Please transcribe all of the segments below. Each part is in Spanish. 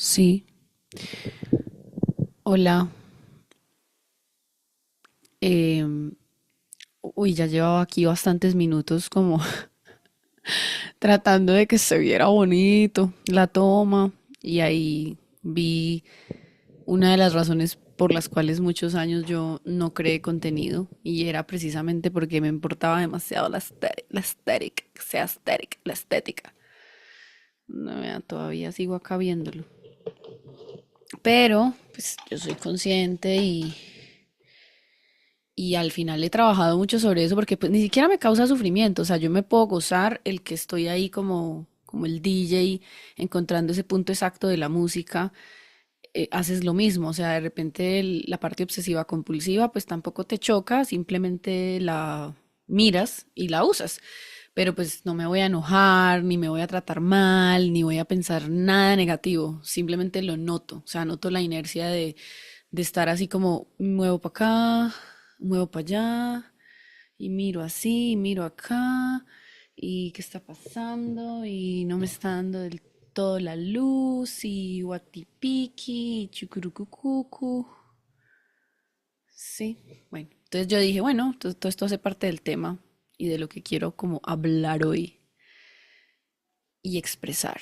Sí, hola. Em, Uy, ya llevaba aquí bastantes minutos como tratando de que se viera bonito la toma y ahí vi una de las razones por las cuales muchos años yo no creé contenido y era precisamente porque me importaba demasiado la estética. No, vea, todavía sigo acá viéndolo. Pero, pues yo soy consciente y al final he trabajado mucho sobre eso porque pues ni siquiera me causa sufrimiento, o sea, yo me puedo gozar el que estoy ahí como el DJ encontrando ese punto exacto de la música, haces lo mismo, o sea, de repente la parte obsesiva compulsiva pues tampoco te choca, simplemente la miras y la usas. Pero pues no me voy a enojar, ni me voy a tratar mal, ni voy a pensar nada negativo, simplemente lo noto, o sea, noto la inercia de estar así como muevo para acá, muevo para allá, y miro así, y miro acá, y qué está pasando, y no me está dando del todo la luz, y guatipiki, y chucurucucucu. Sí, bueno, entonces yo dije, bueno, todo esto hace parte del tema y de lo que quiero como hablar hoy y expresar.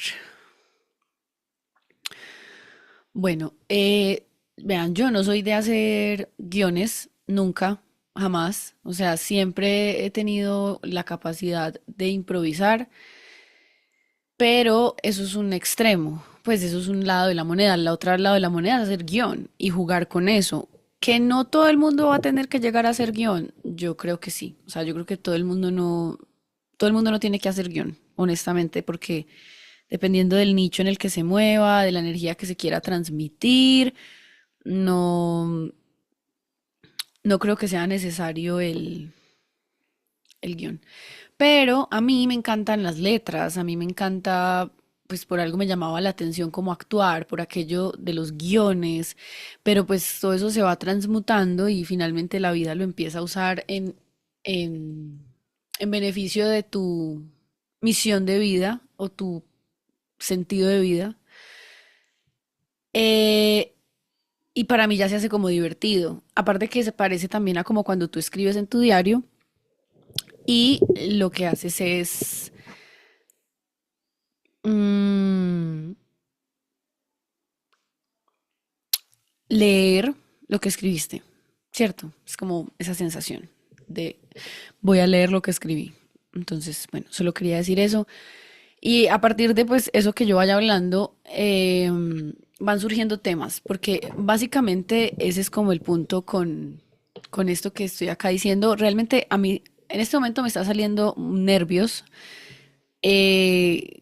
Bueno, vean, yo no soy de hacer guiones, nunca, jamás. O sea, siempre he tenido la capacidad de improvisar, pero eso es un extremo. Pues eso es un lado de la moneda. El otro lado de la moneda es hacer guión y jugar con eso. Que no todo el mundo va a tener que llegar a hacer guión. Yo creo que sí. O sea, yo creo que todo el mundo no tiene que hacer guión, honestamente, porque dependiendo del nicho en el que se mueva, de la energía que se quiera transmitir, no, no creo que sea necesario el guión. Pero a mí me encantan las letras, a mí me encanta, pues por algo me llamaba la atención cómo actuar, por aquello de los guiones, pero pues todo eso se va transmutando y finalmente la vida lo empieza a usar en, en beneficio de tu misión de vida o tu sentido de vida. Eh, y para mí ya se hace como divertido. Aparte que se parece también a como cuando tú escribes en tu diario y lo que haces es mm, leer lo que escribiste, ¿cierto? Es como esa sensación de voy a leer lo que escribí. Entonces, bueno, solo quería decir eso. Y a partir de pues eso que yo vaya hablando, van surgiendo temas, porque básicamente ese es como el punto con esto que estoy acá diciendo. Realmente a mí en este momento me está saliendo nervios, eh,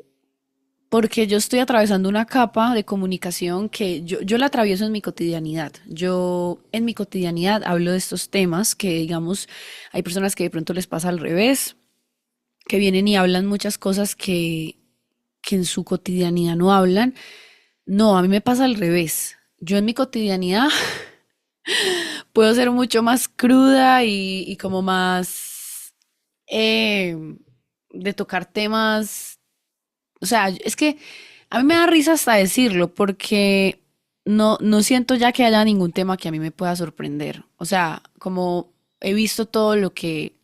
porque yo estoy atravesando una capa de comunicación que yo la atravieso en mi cotidianidad. Yo en mi cotidianidad hablo de estos temas que, digamos, hay personas que de pronto les pasa al revés, que vienen y hablan muchas cosas que en su cotidianidad no hablan. No, a mí me pasa al revés. Yo en mi cotidianidad puedo ser mucho más cruda y como más eh, de tocar temas. O sea, es que a mí me da risa hasta decirlo porque no siento ya que haya ningún tema que a mí me pueda sorprender. O sea, como he visto todo lo que,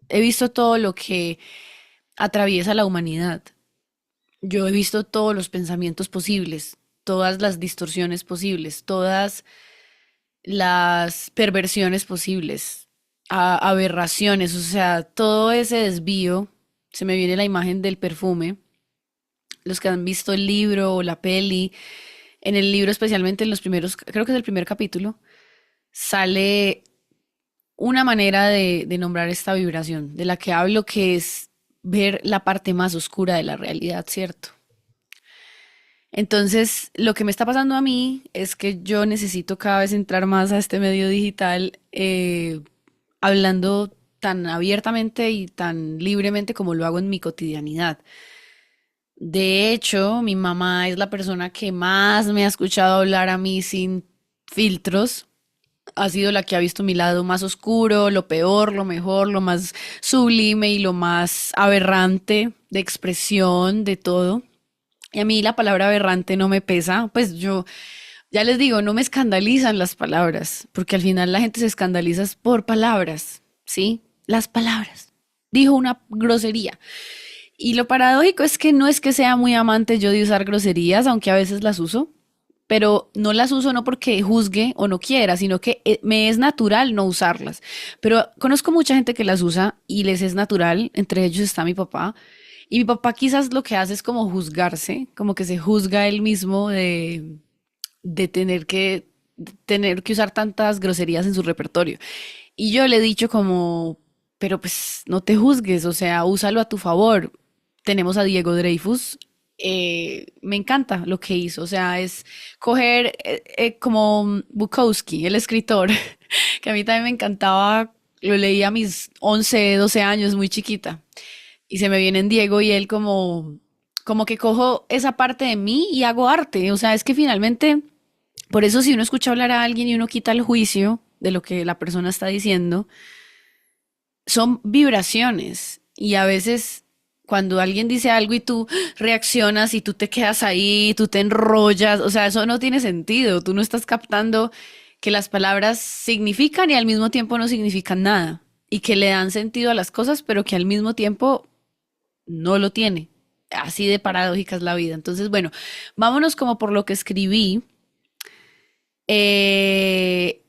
he visto todo lo que atraviesa la humanidad. Yo he visto todos los pensamientos posibles, todas las distorsiones posibles, todas las perversiones posibles, aberraciones, o sea, todo ese desvío. Se me viene la imagen del perfume. Los que han visto el libro o la peli, en el libro especialmente en los primeros, creo que es el primer capítulo, sale una manera de nombrar esta vibración, de la que hablo, que es ver la parte más oscura de la realidad, ¿cierto? Entonces, lo que me está pasando a mí es que yo necesito cada vez entrar más a este medio digital, hablando tan abiertamente y tan libremente como lo hago en mi cotidianidad. De hecho, mi mamá es la persona que más me ha escuchado hablar a mí sin filtros. Ha sido la que ha visto mi lado más oscuro, lo peor, lo mejor, lo más sublime y lo más aberrante de expresión, de todo. Y a mí la palabra aberrante no me pesa, pues yo ya les digo, no me escandalizan las palabras, porque al final la gente se escandaliza es por palabras, ¿sí? Las palabras. Dijo una grosería. Y lo paradójico es que no es que sea muy amante yo de usar groserías, aunque a veces las uso, pero no las uso no porque juzgue o no quiera, sino que me es natural no usarlas. Pero conozco mucha gente que las usa y les es natural, entre ellos está mi papá. Y mi papá quizás lo que hace es como juzgarse, como que se juzga él mismo de tener que usar tantas groserías en su repertorio. Y yo le he dicho como, pero pues no te juzgues, o sea, úsalo a tu favor. Tenemos a Diego Dreyfus, me encanta lo que hizo, o sea, es coger como Bukowski, el escritor, que a mí también me encantaba, lo leí a mis 11 12 años, muy chiquita, y se me viene en Diego y él como que cojo esa parte de mí y hago arte, o sea, es que finalmente, por eso si uno escucha hablar a alguien y uno quita el juicio de lo que la persona está diciendo, son vibraciones y a veces cuando alguien dice algo y tú reaccionas y tú te quedas ahí, tú te enrollas, o sea, eso no tiene sentido, tú no estás captando que las palabras significan y al mismo tiempo no significan nada y que le dan sentido a las cosas, pero que al mismo tiempo no lo tiene. Así de paradójica es la vida. Entonces, bueno, vámonos como por lo que escribí eh,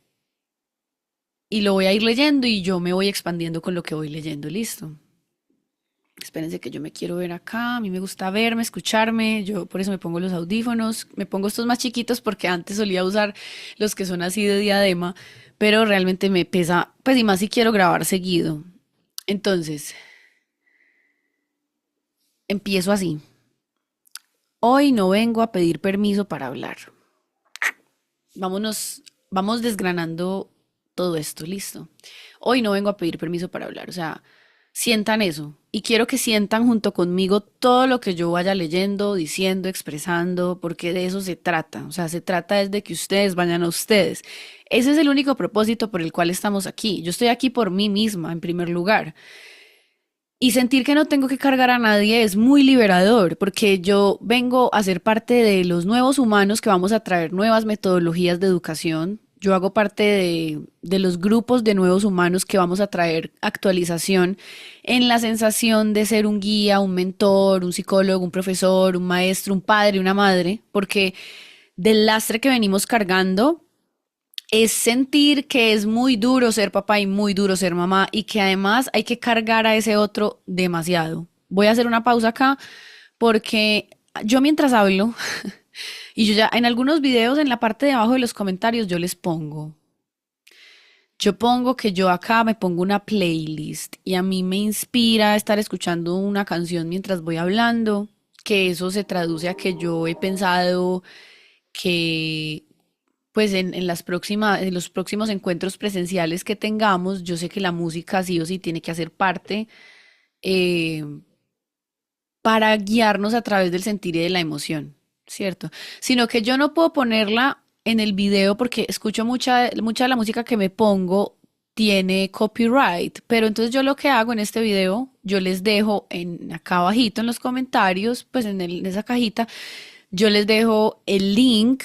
y lo voy a ir leyendo y yo me voy expandiendo con lo que voy leyendo. Listo. Espérense que yo me quiero ver acá, a mí me gusta verme, escucharme, yo por eso me pongo los audífonos, me pongo estos más chiquitos porque antes solía usar los que son así de diadema, pero realmente me pesa, pues y más si quiero grabar seguido. Entonces, empiezo así. Hoy no vengo a pedir permiso para hablar. Vamos desgranando todo esto, listo. Hoy no vengo a pedir permiso para hablar, o sea, sientan eso. Y quiero que sientan junto conmigo todo lo que yo vaya leyendo, diciendo, expresando, porque de eso se trata. O sea, se trata es de que ustedes vayan a ustedes. Ese es el único propósito por el cual estamos aquí. Yo estoy aquí por mí misma, en primer lugar. Y sentir que no tengo que cargar a nadie es muy liberador, porque yo vengo a ser parte de los nuevos humanos que vamos a traer nuevas metodologías de educación. Yo hago parte de los grupos de nuevos humanos que vamos a traer actualización en la sensación de ser un guía, un mentor, un psicólogo, un profesor, un maestro, un padre, una madre, porque del lastre que venimos cargando es sentir que es muy duro ser papá y muy duro ser mamá y que además hay que cargar a ese otro demasiado. Voy a hacer una pausa acá porque yo mientras hablo y yo ya en algunos videos en la parte de abajo de los comentarios yo pongo que yo acá me pongo una playlist y a mí me inspira estar escuchando una canción mientras voy hablando, que eso se traduce a que yo he pensado que pues en en los próximos encuentros presenciales que tengamos, yo sé que la música sí o sí tiene que hacer parte eh, para guiarnos a través del sentir y de la emoción, ¿cierto? Sino que yo no puedo ponerla en el video porque escucho mucha de la música que me pongo tiene copyright, pero entonces yo lo que hago en este video, yo les dejo en acá abajito en los comentarios, pues en esa cajita, yo les dejo el link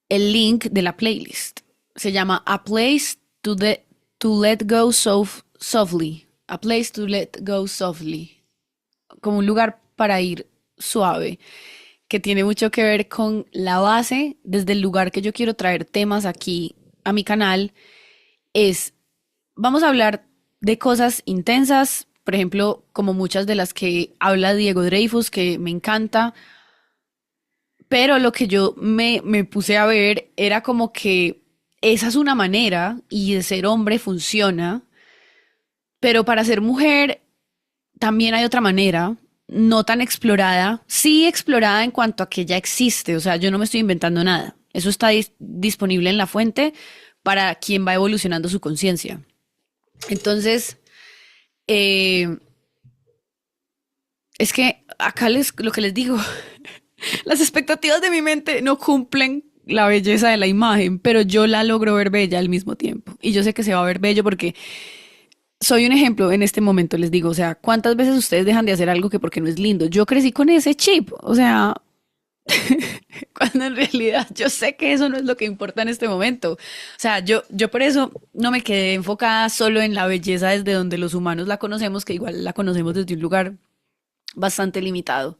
de la playlist. Se llama A Place to Let Go Softly. A Place to Let Go Softly. Como un lugar para ir suave, que tiene mucho que ver con la base, desde el lugar que yo quiero traer temas aquí a mi canal, es, vamos a hablar de cosas intensas, por ejemplo, como muchas de las que habla Diego Dreyfus, que me encanta, pero lo que yo me puse a ver era como que esa es una manera y de ser hombre funciona, pero para ser mujer también hay otra manera, no tan explorada, sí explorada en cuanto a que ya existe, o sea, yo no me estoy inventando nada. Eso está disponible en la fuente para quien va evolucionando su conciencia. Entonces, eh, es que acá lo que les digo, las expectativas de mi mente no cumplen la belleza de la imagen, pero yo la logro ver bella al mismo tiempo. Y yo sé que se va a ver bello porque soy un ejemplo en este momento, les digo, o sea, ¿cuántas veces ustedes dejan de hacer algo que porque no es lindo? Yo crecí con ese chip, o sea, cuando en realidad yo sé que eso no es lo que importa en este momento. O sea, yo por eso no me quedé enfocada solo en la belleza desde donde los humanos la conocemos, que igual la conocemos desde un lugar bastante limitado.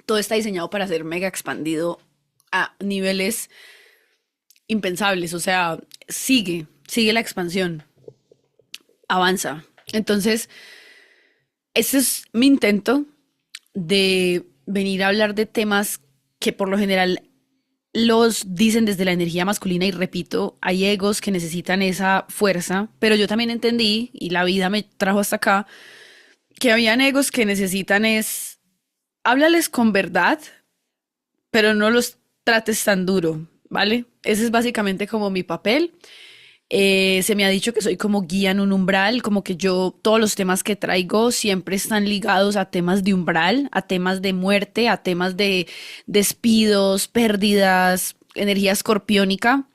Todo está diseñado para ser mega expandido a niveles impensables, o sea, sigue la expansión, avanza. Entonces, ese es mi intento de venir a hablar de temas que por lo general los dicen desde la energía masculina y repito, hay egos que necesitan esa fuerza, pero yo también entendí, y la vida me trajo hasta acá, que habían egos que necesitan es, háblales con verdad, pero no los trates tan duro, ¿vale? Ese es básicamente como mi papel. Se me ha dicho que soy como guía en un umbral, como que yo, todos los temas que traigo siempre están ligados a temas de umbral, a temas de muerte, a temas de despidos, pérdidas, energía escorpiónica,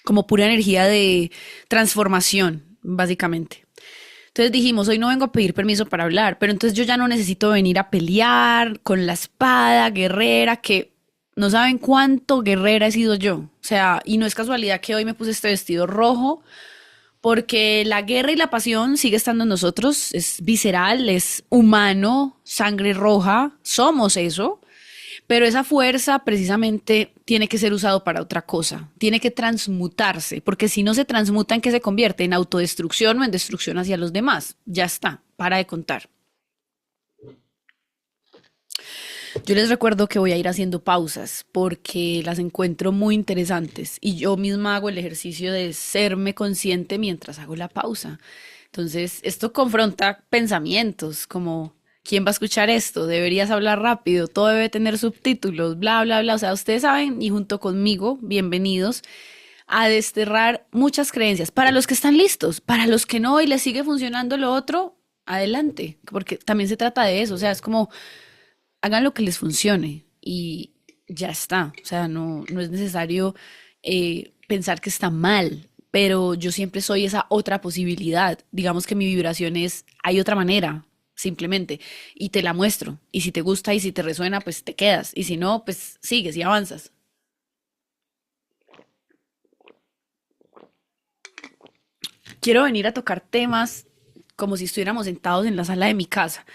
como pura energía de transformación, básicamente. Entonces dijimos, hoy no vengo a pedir permiso para hablar, pero entonces yo ya no necesito venir a pelear con la espada guerrera, que no saben cuánto guerrera he sido yo. O sea, y no es casualidad que hoy me puse este vestido rojo, porque la guerra y la pasión sigue estando en nosotros, es visceral, es humano, sangre roja, somos eso, pero esa fuerza precisamente tiene que ser usado para otra cosa, tiene que transmutarse, porque si no se transmuta, ¿en qué se convierte? En autodestrucción o en destrucción hacia los demás. Ya está, para de contar. Yo les recuerdo que voy a ir haciendo pausas porque las encuentro muy interesantes y yo misma hago el ejercicio de serme consciente mientras hago la pausa. Entonces, esto confronta pensamientos como, ¿quién va a escuchar esto? Deberías hablar rápido, todo debe tener subtítulos, bla, bla, bla. O sea, ustedes saben y junto conmigo, bienvenidos a desterrar muchas creencias. Para los que están listos, para los que no y les sigue funcionando lo otro, adelante, porque también se trata de eso. O sea, es como hagan lo que les funcione y ya está. O sea, no es necesario pensar que está mal, pero yo siempre soy esa otra posibilidad. Digamos que mi vibración es, hay otra manera, simplemente, y te la muestro. Y si te gusta y si te resuena, pues te quedas. Y si no, pues sigues y avanzas. Quiero venir a tocar temas como si estuviéramos sentados en la sala de mi casa.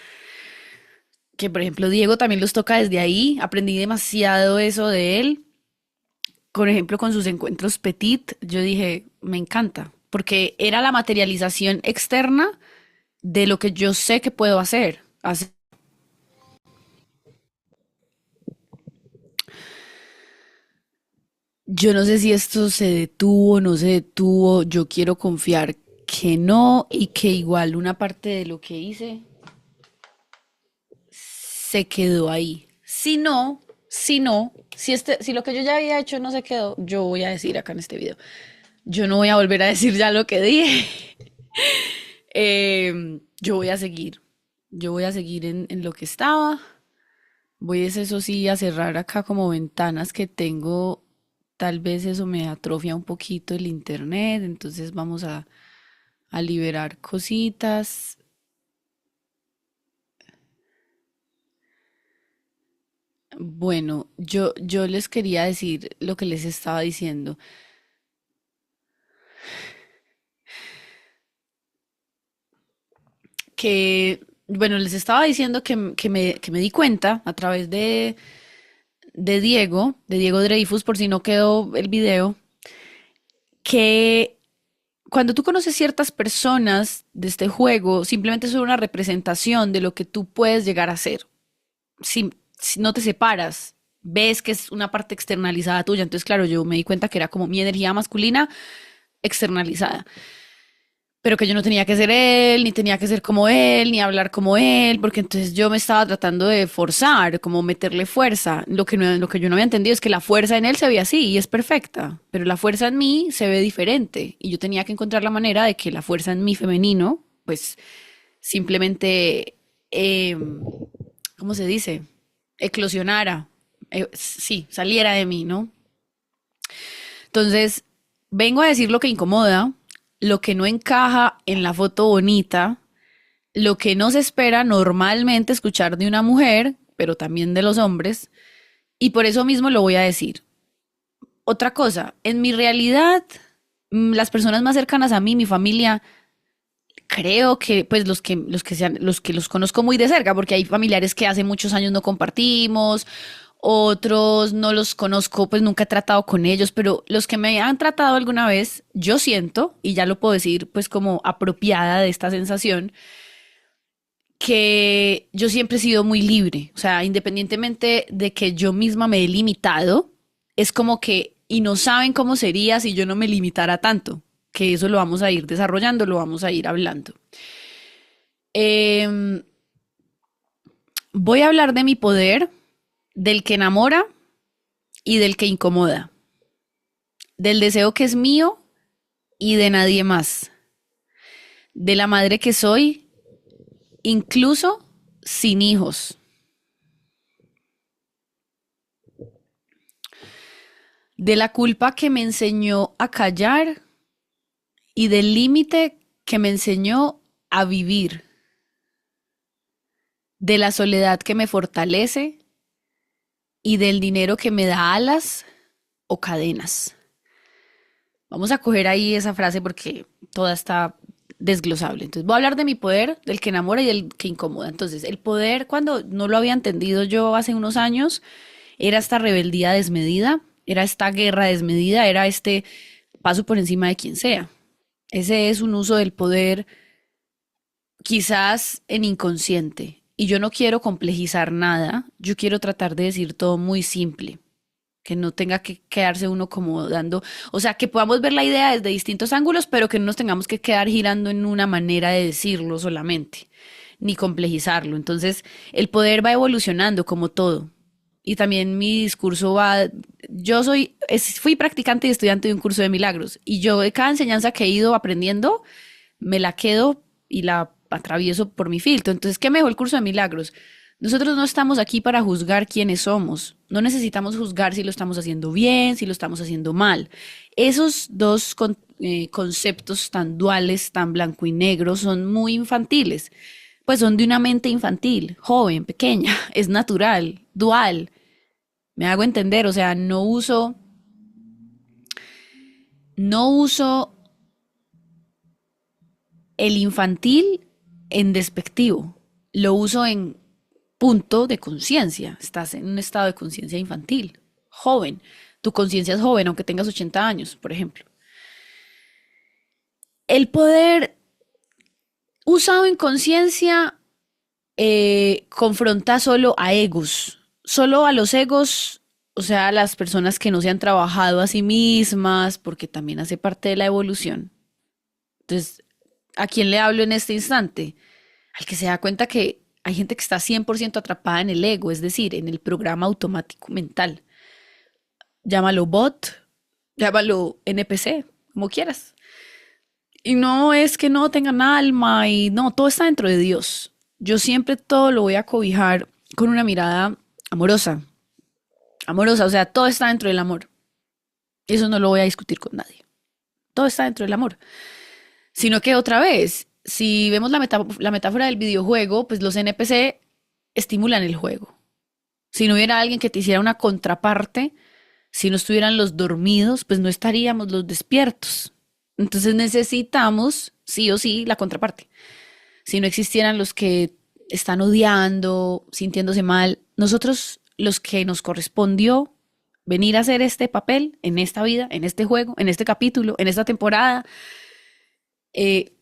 Que por ejemplo Diego también los toca desde ahí. Aprendí demasiado eso de él. Por ejemplo, con sus encuentros petit, yo dije, me encanta, porque era la materialización externa de lo que yo sé que puedo hacer. Yo no sé si esto se detuvo, no se detuvo, yo quiero confiar que no y que igual una parte de lo que hice se quedó ahí. Si lo que yo ya había hecho no se quedó, yo voy a decir acá en este video. Yo no voy a volver a decir ya lo que dije. Yo voy a seguir. Yo voy a seguir en lo que estaba. Voy, eso sí, a cerrar acá como ventanas que tengo. Tal vez eso me atrofia un poquito el internet. Entonces vamos a liberar cositas. Bueno, yo les quería decir lo que les estaba diciendo. Que, bueno, les estaba diciendo que me di cuenta a través de Diego Dreyfus, por si no quedó el video, que cuando tú conoces ciertas personas de este juego, simplemente son una representación de lo que tú puedes llegar a ser. Si no te separas, ves que es una parte externalizada tuya. Entonces, claro, yo me di cuenta que era como mi energía masculina externalizada. pero que yo no tenía que ser él, ni tenía que ser como él, ni hablar como él, porque entonces yo me estaba tratando de forzar, como meterle fuerza. Lo que yo no había entendido es que la fuerza en él se ve así y es perfecta, pero la fuerza en mí se ve diferente y yo tenía que encontrar la manera de que la fuerza en mí femenino, pues simplemente, eh, ¿cómo se dice? Eclosionara, sí, saliera de mí, ¿no? Entonces, vengo a decir lo que incomoda, lo que no encaja en la foto bonita, lo que no se espera normalmente escuchar de una mujer, pero también de los hombres, y por eso mismo lo voy a decir. Otra cosa, en mi realidad, las personas más cercanas a mí, mi familia, creo que pues los que los conozco muy de cerca, porque hay familiares que hace muchos años no compartimos, otros no los conozco, pues nunca he tratado con ellos, pero los que me han tratado alguna vez, yo siento, y ya lo puedo decir pues como apropiada de esta sensación, que yo siempre he sido muy libre, o sea, independientemente de que yo misma me he limitado, es como que, y no saben cómo sería si yo no me limitara tanto, que eso lo vamos a ir desarrollando, lo vamos a ir hablando. Eh, Voy a hablar de mi poder, del que enamora y del que incomoda, del deseo que es mío y de nadie más, de la madre que soy, incluso sin hijos, de la culpa que me enseñó a callar y del límite que me enseñó a vivir, de la soledad que me fortalece y del dinero que me da alas o cadenas. Vamos a coger ahí esa frase porque toda está desglosable. Entonces, voy a hablar de mi poder, del que enamora y del que incomoda. Entonces, el poder, cuando no lo había entendido yo hace unos años, era esta rebeldía desmedida, era esta guerra desmedida, era este paso por encima de quien sea. Ese es un uso del poder quizás en inconsciente. Y yo no quiero complejizar nada, yo quiero tratar de decir todo muy simple, que no tenga que quedarse uno como dando, o sea, que podamos ver la idea desde distintos ángulos, pero que no nos tengamos que quedar girando en una manera de decirlo solamente, ni complejizarlo. Entonces, el poder va evolucionando como todo. Y también mi discurso va, fui practicante y estudiante de un curso de milagros, y yo de cada enseñanza que he ido aprendiendo, me la quedo y la atravieso por mi filtro. Entonces, ¿qué me dejó el curso de milagros? Nosotros no estamos aquí para juzgar quiénes somos. No necesitamos juzgar si lo estamos haciendo bien, si lo estamos haciendo mal. Esos dos conceptos tan duales, tan blanco y negro, son muy infantiles. Pues son de una mente infantil, joven, pequeña, es natural, dual. Me hago entender, o sea, no uso el infantil en despectivo, lo uso en punto de conciencia. Estás en un estado de conciencia infantil, joven. Tu conciencia es joven, aunque tengas 80 años, por ejemplo. El poder usado en conciencia confronta solo a egos, solo a los egos, o sea, a las personas que no se han trabajado a sí mismas, porque también hace parte de la evolución. Entonces, ¿a quién le hablo en este instante? Al que se da cuenta que hay gente que está 100% atrapada en el ego, es decir, en el programa automático mental. Llámalo bot, llámalo NPC, como quieras. Y no es que no tengan alma y no, todo está dentro de Dios. Yo siempre todo lo voy a cobijar con una mirada amorosa, amorosa, o sea, todo está dentro del amor. Y eso no lo voy a discutir con nadie. Todo está dentro del amor. Sino que otra vez, si vemos la metáfora del videojuego, pues los NPC estimulan el juego. Si no hubiera alguien que te hiciera una contraparte, si no estuvieran los dormidos, pues no estaríamos los despiertos. Entonces necesitamos, sí o sí, la contraparte. Si no existieran los que están odiando, sintiéndose mal, nosotros los que nos correspondió venir a hacer este papel en esta vida, en este juego, en este capítulo, en esta temporada,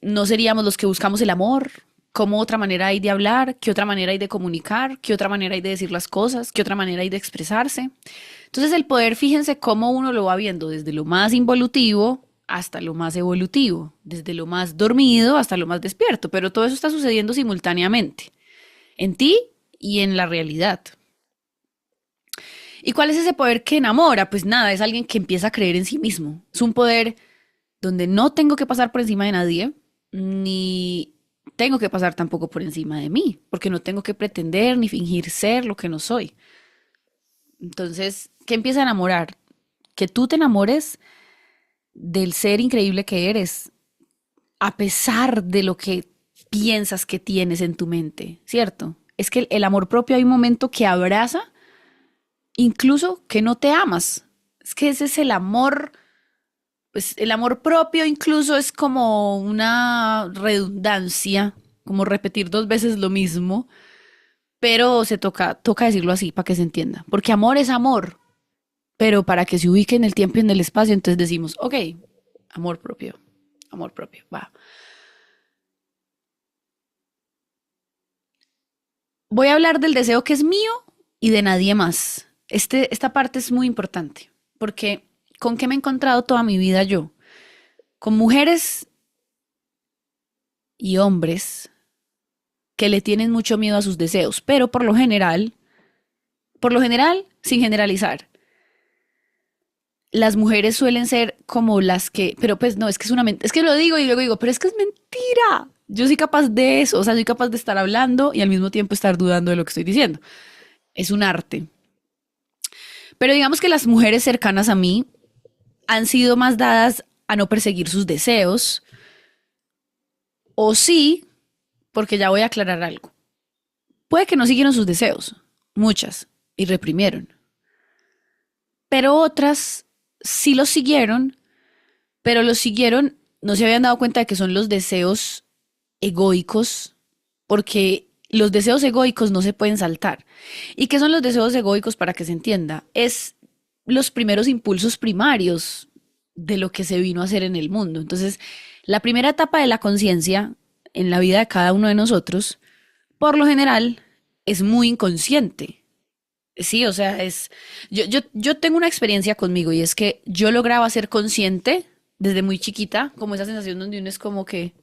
no seríamos los que buscamos el amor. ¿Cómo otra manera hay de hablar? ¿Qué otra manera hay de comunicar? ¿Qué otra manera hay de decir las cosas? ¿Qué otra manera hay de expresarse? Entonces el poder, fíjense cómo uno lo va viendo desde lo más involutivo, hasta lo más evolutivo, desde lo más dormido hasta lo más despierto, pero todo eso está sucediendo simultáneamente, en ti y en la realidad. ¿Y cuál es ese poder que enamora? Pues nada, es alguien que empieza a creer en sí mismo. Es un poder donde no tengo que pasar por encima de nadie, ni tengo que pasar tampoco por encima de mí, porque no tengo que pretender ni fingir ser lo que no soy. Entonces, ¿qué empieza a enamorar? Que tú te enamores del ser increíble que eres, a pesar de lo que piensas que tienes en tu mente, ¿cierto? Es que el amor propio hay un momento que abraza, incluso que no te amas. Es que ese es el amor, pues el amor propio incluso es como una redundancia, como repetir dos veces lo mismo, pero toca decirlo así para que se entienda. Porque amor es amor, pero para que se ubique en el tiempo y en el espacio, entonces decimos, ok, amor propio, va. Voy a hablar del deseo que es mío y de nadie más. Esta parte es muy importante, porque ¿con qué me he encontrado toda mi vida yo? Con mujeres y hombres que le tienen mucho miedo a sus deseos, pero por lo general, sin generalizar, las mujeres suelen ser como las que, pero pues no, es que es una mentira, es que lo digo y luego digo, pero es que es mentira. Yo soy capaz de eso, o sea, soy capaz de estar hablando y al mismo tiempo estar dudando de lo que estoy diciendo. Es un arte. Pero digamos que las mujeres cercanas a mí han sido más dadas a no perseguir sus deseos, o sí, porque ya voy a aclarar algo. Puede que no siguieron sus deseos, muchas, y reprimieron, pero otras sí los siguieron, pero los siguieron, no se habían dado cuenta de que son los deseos egoicos, porque los deseos egoicos no se pueden saltar. ¿Y qué son los deseos egoicos para que se entienda? Es los primeros impulsos primarios de lo que se vino a hacer en el mundo. Entonces, la primera etapa de la conciencia en la vida de cada uno de nosotros, por lo general, es muy inconsciente. Sí, o sea, yo tengo una experiencia conmigo y es que yo lograba ser consciente desde muy chiquita, como esa sensación donde uno es como que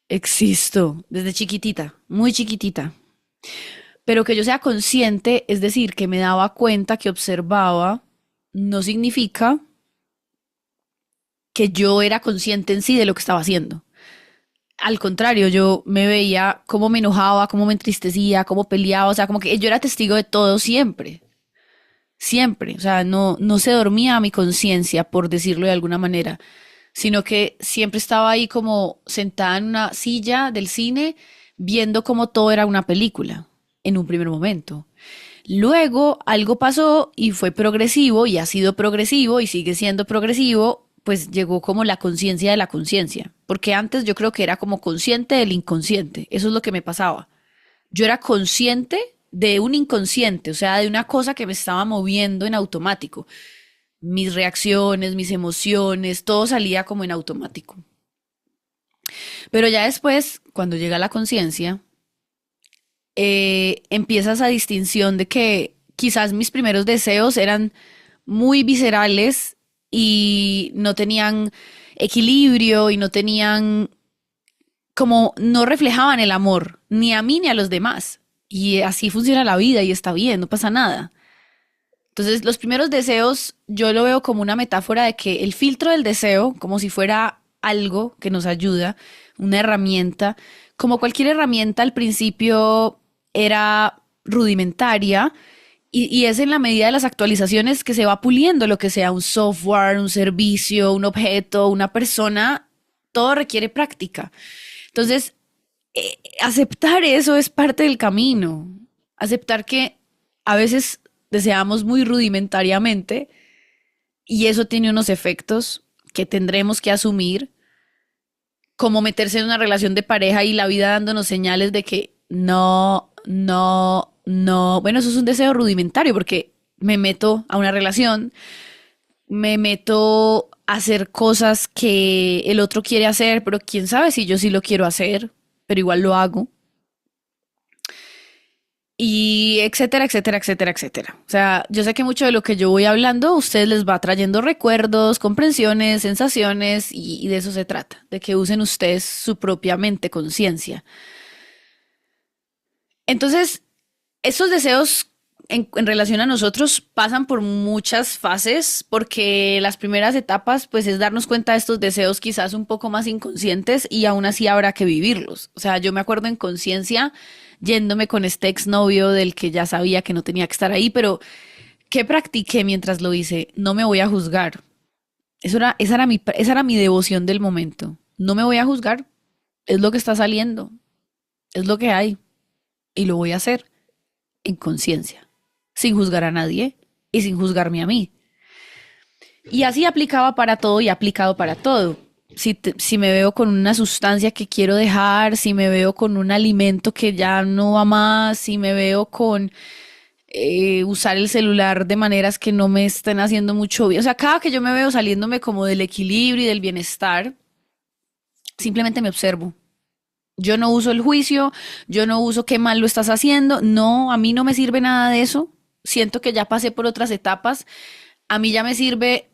existo, desde chiquitita, muy chiquitita. Pero que yo sea consciente, es decir, que me daba cuenta, que observaba, no significa que yo era consciente en sí de lo que estaba haciendo. Al contrario, yo me veía cómo me enojaba, cómo me entristecía, cómo peleaba, o sea, como que yo era testigo de todo siempre, siempre, o sea, no se dormía mi conciencia, por decirlo de alguna manera, sino que siempre estaba ahí como sentada en una silla del cine, viendo cómo todo era una película, en un primer momento. Luego algo pasó y fue progresivo y ha sido progresivo y sigue siendo progresivo, pues llegó como la conciencia de la conciencia, porque antes yo creo que era como consciente del inconsciente, eso es lo que me pasaba. Yo era consciente de un inconsciente, o sea, de una cosa que me estaba moviendo en automático. Mis reacciones, mis emociones, todo salía como en automático. Pero ya después, cuando llega la conciencia, empieza esa distinción de que quizás mis primeros deseos eran muy viscerales y no tenían equilibrio y no tenían, como no reflejaban el amor, ni a mí ni a los demás. Y así funciona la vida y está bien, no pasa nada. Entonces, los primeros deseos yo lo veo como una metáfora de que el filtro del deseo, como si fuera algo que nos ayuda, una herramienta, como cualquier herramienta al principio era rudimentaria y es en la medida de las actualizaciones que se va puliendo lo que sea un software, un servicio, un objeto, una persona, todo requiere práctica. Entonces, aceptar eso es parte del camino. Aceptar que a veces deseamos muy rudimentariamente y eso tiene unos efectos que tendremos que asumir, como meterse en una relación de pareja y la vida dándonos señales de que no, no, no. Bueno, eso es un deseo rudimentario porque me meto a una relación, me meto a hacer cosas que el otro quiere hacer, pero quién sabe si yo sí lo quiero hacer, pero igual lo hago. y etcétera, etcétera, etcétera, etcétera. O sea, yo sé que mucho de lo que yo voy hablando a ustedes les va trayendo recuerdos, comprensiones, sensaciones y de eso se trata, de que usen ustedes su propia mente, conciencia. Entonces, estos deseos en relación a nosotros pasan por muchas fases porque las primeras etapas pues es darnos cuenta de estos deseos quizás un poco más inconscientes y aún así habrá que vivirlos. O sea, yo me acuerdo en conciencia yéndome con este exnovio del que ya sabía que no tenía que estar ahí, pero ¿qué practiqué mientras lo hice? No me voy a juzgar. Esa era mi devoción del momento. No me voy a juzgar. Es lo que está saliendo. Es lo que hay. Y lo voy a hacer en conciencia, sin juzgar a nadie y sin juzgarme a mí. Y así aplicaba para todo y aplicado para todo. Si me veo con una sustancia que quiero dejar, si me veo con un alimento que ya no va más, si me veo con usar el celular de maneras que no me estén haciendo mucho bien. O sea, cada que yo me veo saliéndome como del equilibrio y del bienestar, simplemente me observo. Yo no uso el juicio, yo no uso qué mal lo estás haciendo, no, a mí no me sirve nada de eso. Siento que ya pasé por otras etapas. A mí ya me sirve,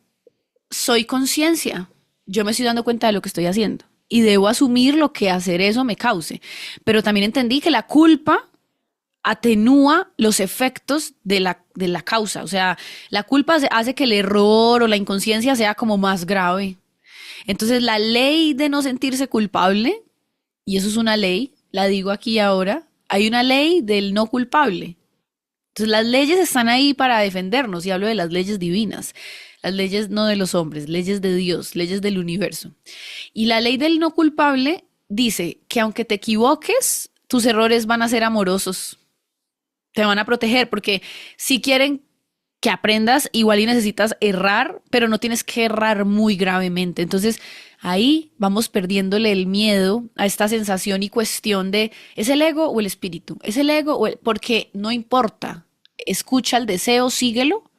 soy conciencia. Yo me estoy dando cuenta de lo que estoy haciendo y debo asumir lo que hacer eso me cause. Pero también entendí que la culpa atenúa los efectos de la causa. O sea, la culpa hace que el error o la inconsciencia sea como más grave. Entonces, la ley de no sentirse culpable, y eso es una ley, la digo aquí ahora, hay una ley del no culpable. Entonces las leyes están ahí para defendernos y hablo de las leyes divinas, las leyes no de los hombres, leyes de Dios, leyes del universo. Y la ley del no culpable dice que aunque te equivoques, tus errores van a ser amorosos, te van a proteger porque si quieren que aprendas, igual y necesitas errar, pero no tienes que errar muy gravemente. Entonces, ahí vamos perdiéndole el miedo a esta sensación y cuestión de, ¿es el ego o el espíritu? ¿Es el ego o el...? Porque no importa. Escucha el deseo, síguelo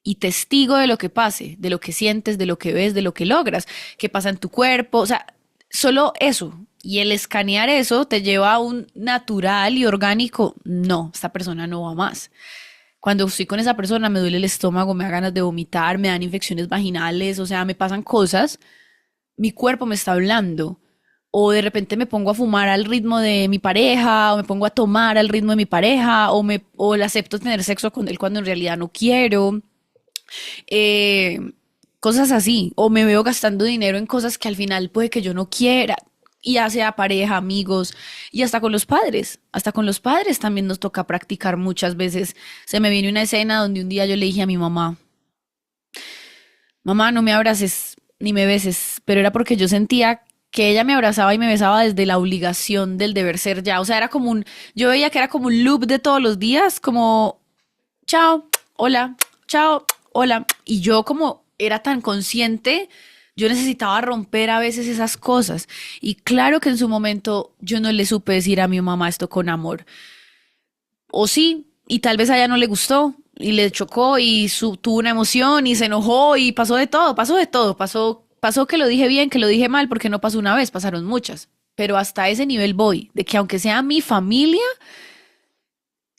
y testigo de lo que pase, de lo que sientes, de lo que ves, de lo que logras, qué pasa en tu cuerpo. O sea, solo eso. Y el escanear eso te lleva a un natural y orgánico. No, esta persona no va más. Cuando estoy con esa persona me duele el estómago, me da ganas de vomitar, me dan infecciones vaginales, o sea, me pasan cosas, mi cuerpo me está hablando. O de repente me pongo a fumar al ritmo de mi pareja, o me pongo a tomar al ritmo de mi pareja, o le acepto tener sexo con él cuando en realidad no quiero. Eh, Cosas así. O me veo gastando dinero en cosas que al final puede que yo no quiera. Y ya sea pareja, amigos, y hasta con los padres. Hasta con los padres también nos toca practicar muchas veces. Se me viene una escena donde un día yo le dije a mi mamá, mamá, no me abraces ni me beses, pero era porque yo sentía que ella me abrazaba y me besaba desde la obligación del deber ser ya. O sea, era como un, yo veía que era como un loop de todos los días, como, chao, hola, chao, hola. Y yo como era tan consciente, yo necesitaba romper a veces esas cosas. Y claro que en su momento yo no le supe decir a mi mamá esto con amor. O sí, y tal vez a ella no le gustó y le chocó y tuvo una emoción y se enojó y pasó de todo, pasó de todo, pasó que lo dije bien, que lo dije mal, porque no pasó una vez, pasaron muchas. Pero hasta ese nivel voy, de que aunque sea mi familia,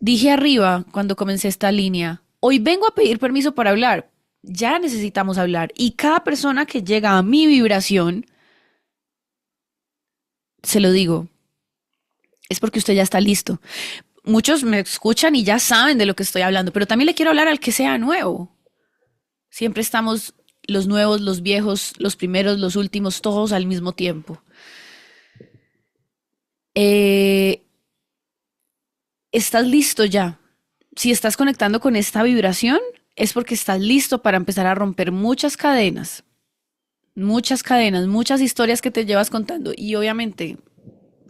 dije arriba cuando comencé esta línea, hoy vengo a pedir permiso para hablar, ya necesitamos hablar. Y cada persona que llega a mi vibración, se lo digo, es porque usted ya está listo. Muchos me escuchan y ya saben de lo que estoy hablando, pero también le quiero hablar al que sea nuevo. Siempre estamos los nuevos, los viejos, los primeros, los últimos, todos al mismo tiempo. Eh, ¿Estás listo ya? Si estás conectando con esta vibración, es porque estás listo para empezar a romper muchas cadenas, muchas historias que te llevas contando. Y obviamente,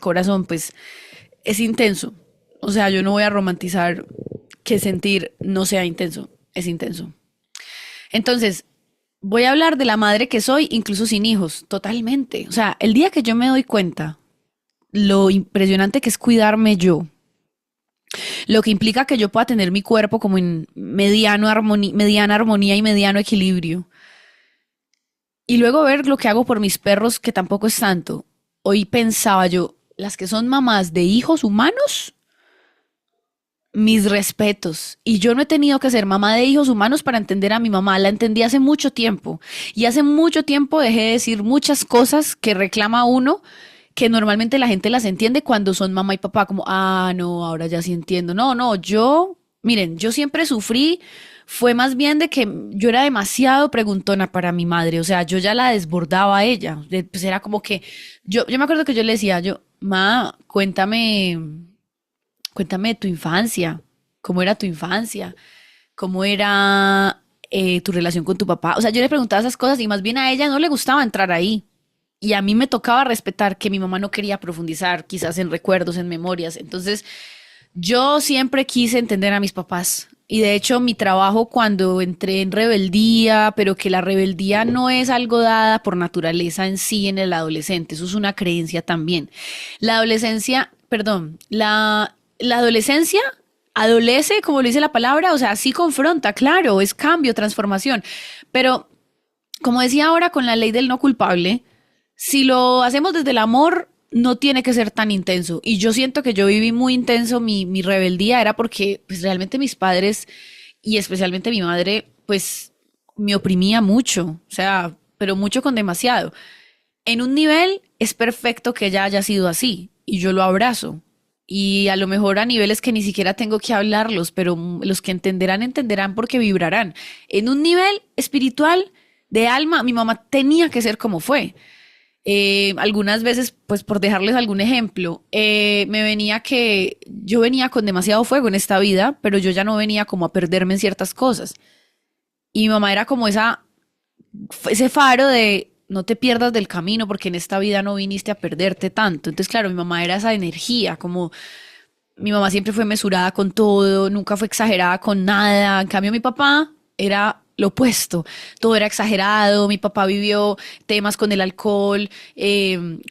corazón, pues es intenso. O sea, yo no voy a romantizar que sentir no sea intenso, es intenso. Entonces, voy a hablar de la madre que soy, incluso sin hijos, totalmente. O sea, el día que yo me doy cuenta lo impresionante que es cuidarme yo, lo que implica que yo pueda tener mi cuerpo como en mediana armonía y mediano equilibrio. Y luego ver lo que hago por mis perros, que tampoco es tanto. Hoy pensaba yo, las que son mamás de hijos humanos, mis respetos. Y yo no he tenido que ser mamá de hijos humanos para entender a mi mamá. La entendí hace mucho tiempo. Y hace mucho tiempo dejé de decir muchas cosas que reclama uno, que normalmente la gente las entiende cuando son mamá y papá, como, ah, no, ahora ya sí entiendo. No, no, miren, yo siempre sufrí, fue más bien de que yo era demasiado preguntona para mi madre, o sea, yo ya la desbordaba a ella, pues era como que, yo me acuerdo que yo le decía, ma, cuéntame de tu infancia, cómo era tu infancia, cómo era tu relación con tu papá, o sea, yo le preguntaba esas cosas y más bien a ella no le gustaba entrar ahí. Y a mí me tocaba respetar que mi mamá no quería profundizar quizás en recuerdos, en memorias. Entonces, yo siempre quise entender a mis papás. Y de hecho, mi trabajo cuando entré en rebeldía, pero que la rebeldía no es algo dada por naturaleza en sí en el adolescente, eso es una creencia también. La adolescencia, perdón, la adolescencia adolece, como lo dice la palabra, o sea, sí confronta, claro, es cambio, transformación. Pero, como decía ahora con la ley del no culpable, si lo hacemos desde el amor, no tiene que ser tan intenso. Y yo siento que yo viví muy intenso mi rebeldía, era porque pues realmente mis padres y especialmente mi madre, pues me oprimía mucho, o sea, pero mucho con demasiado. En un nivel es perfecto que ella haya sido así y yo lo abrazo. Y a lo mejor a niveles que ni siquiera tengo que hablarlos, pero los que entenderán, entenderán porque vibrarán. En un nivel espiritual, de alma, mi mamá tenía que ser como fue. Algunas veces, pues por dejarles algún ejemplo, me venía que yo venía con demasiado fuego en esta vida, pero yo ya no venía como a perderme en ciertas cosas. Y mi mamá era como ese faro de no te pierdas del camino porque en esta vida no viniste a perderte tanto. Entonces, claro, mi mamá era esa energía, como mi mamá siempre fue mesurada con todo, nunca fue exagerada con nada. En cambio, mi papá era lo opuesto. Todo era exagerado. Mi papá vivió temas con el alcohol,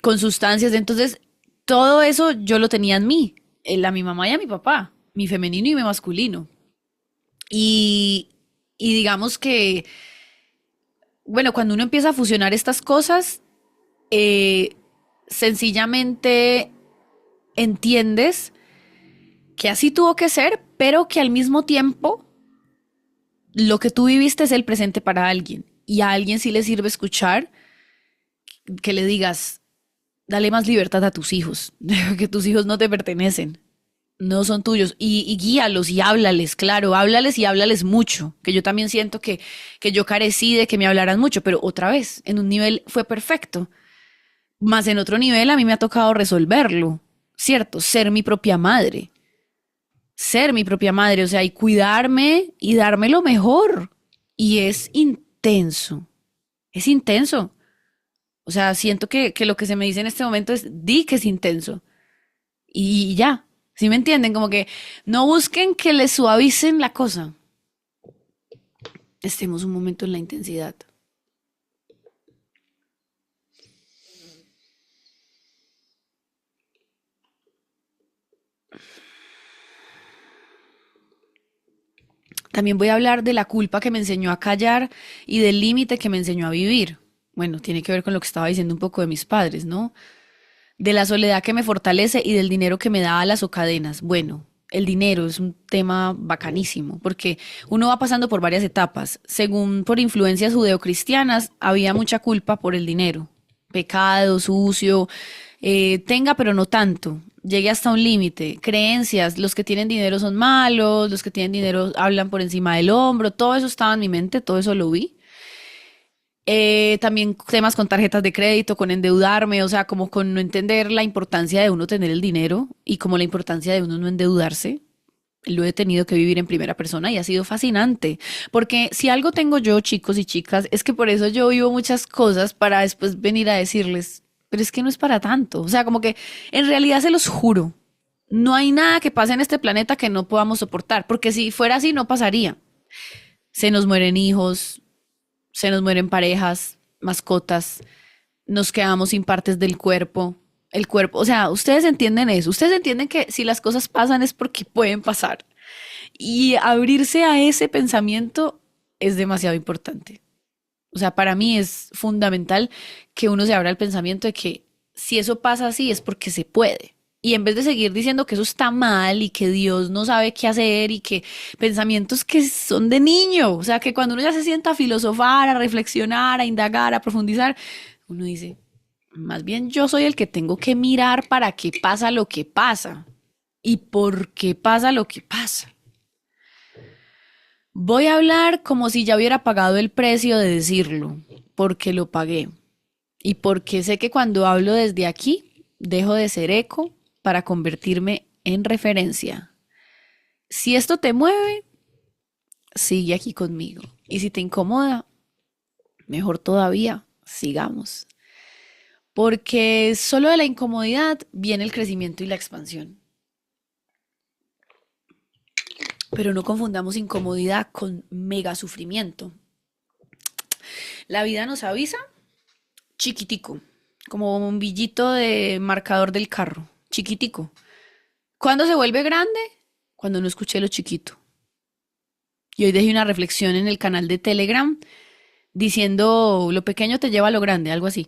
con sustancias. Entonces, todo eso yo lo tenía en mí, a mi mamá y a mi papá, mi femenino y mi masculino. Y, y digamos que, bueno, cuando uno empieza a fusionar estas cosas, eh, sencillamente entiendes que así tuvo que ser, pero que al mismo tiempo lo que tú viviste es el presente para alguien. Y a alguien sí le sirve escuchar que le digas, dale más libertad a tus hijos, que tus hijos no te pertenecen, no son tuyos. Y guíalos y háblales, claro, háblales y háblales mucho. Que yo también siento que yo carecí de que me hablaran mucho, pero otra vez, en un nivel fue perfecto. Más en otro nivel a mí me ha tocado resolverlo, ¿cierto? Ser mi propia madre. Ser mi propia madre, o sea, y cuidarme y darme lo mejor. Y es intenso. O sea, siento que lo que se me dice en este momento es, di que es intenso. Y ya, ¿sí me entienden? Como que no busquen que les suavicen la cosa. Estemos un momento en la intensidad. También voy a hablar de la culpa que me enseñó a callar y del límite que me enseñó a vivir. Bueno, tiene que ver con lo que estaba diciendo un poco de mis padres, ¿no? De la soledad que me fortalece y del dinero que me da alas o cadenas. Bueno, el dinero es un tema bacanísimo, porque uno va pasando por varias etapas. Según por influencias judeocristianas, había mucha culpa por el dinero. Pecado, sucio, tenga pero no tanto. Llegue hasta un límite. Creencias, los que tienen dinero son malos, los que tienen dinero hablan por encima del hombro. Todo eso estaba en mi mente, todo eso lo vi. También temas con tarjetas de crédito, con endeudarme, o sea, como con no entender la importancia de uno tener el dinero y como la importancia de uno no endeudarse. Lo he tenido que vivir en primera persona y ha sido fascinante, porque si algo tengo yo, chicos y chicas, es que por eso yo vivo muchas cosas para después venir a decirles, pero es que no es para tanto, o sea, como que en realidad se los juro, no hay nada que pase en este planeta que no podamos soportar, porque si fuera así no pasaría. Se nos mueren hijos, se nos mueren parejas, mascotas, nos quedamos sin partes del cuerpo, el cuerpo, o sea, ustedes entienden eso, ustedes entienden que si las cosas pasan es porque pueden pasar. Y abrirse a ese pensamiento es demasiado importante. O sea, para mí es fundamental que uno se abra al pensamiento de que si eso pasa así es porque se puede Y en vez de seguir diciendo que eso está mal y que Dios no sabe qué hacer y que pensamientos que son de niño, o sea, que cuando uno ya se sienta a filosofar, a reflexionar, a indagar, a profundizar, uno dice, más bien yo soy el que tengo que mirar para qué pasa lo que pasa y por qué pasa lo que pasa. Voy a hablar como si ya hubiera pagado el precio de decirlo, porque lo pagué y porque sé que cuando hablo desde aquí, dejo de ser eco para convertirme en referencia. Si esto te mueve, sigue aquí conmigo. Y si te incomoda, mejor todavía, sigamos. Porque solo de la incomodidad viene el crecimiento y la expansión. Pero no confundamos incomodidad con mega sufrimiento. La vida nos avisa chiquitico, como un bombillito de marcador del carro, chiquitico. ¿Cuándo se vuelve grande? Cuando no escuché lo chiquito. Y hoy dejé una reflexión en el canal de Telegram diciendo lo pequeño te lleva a lo grande, algo así.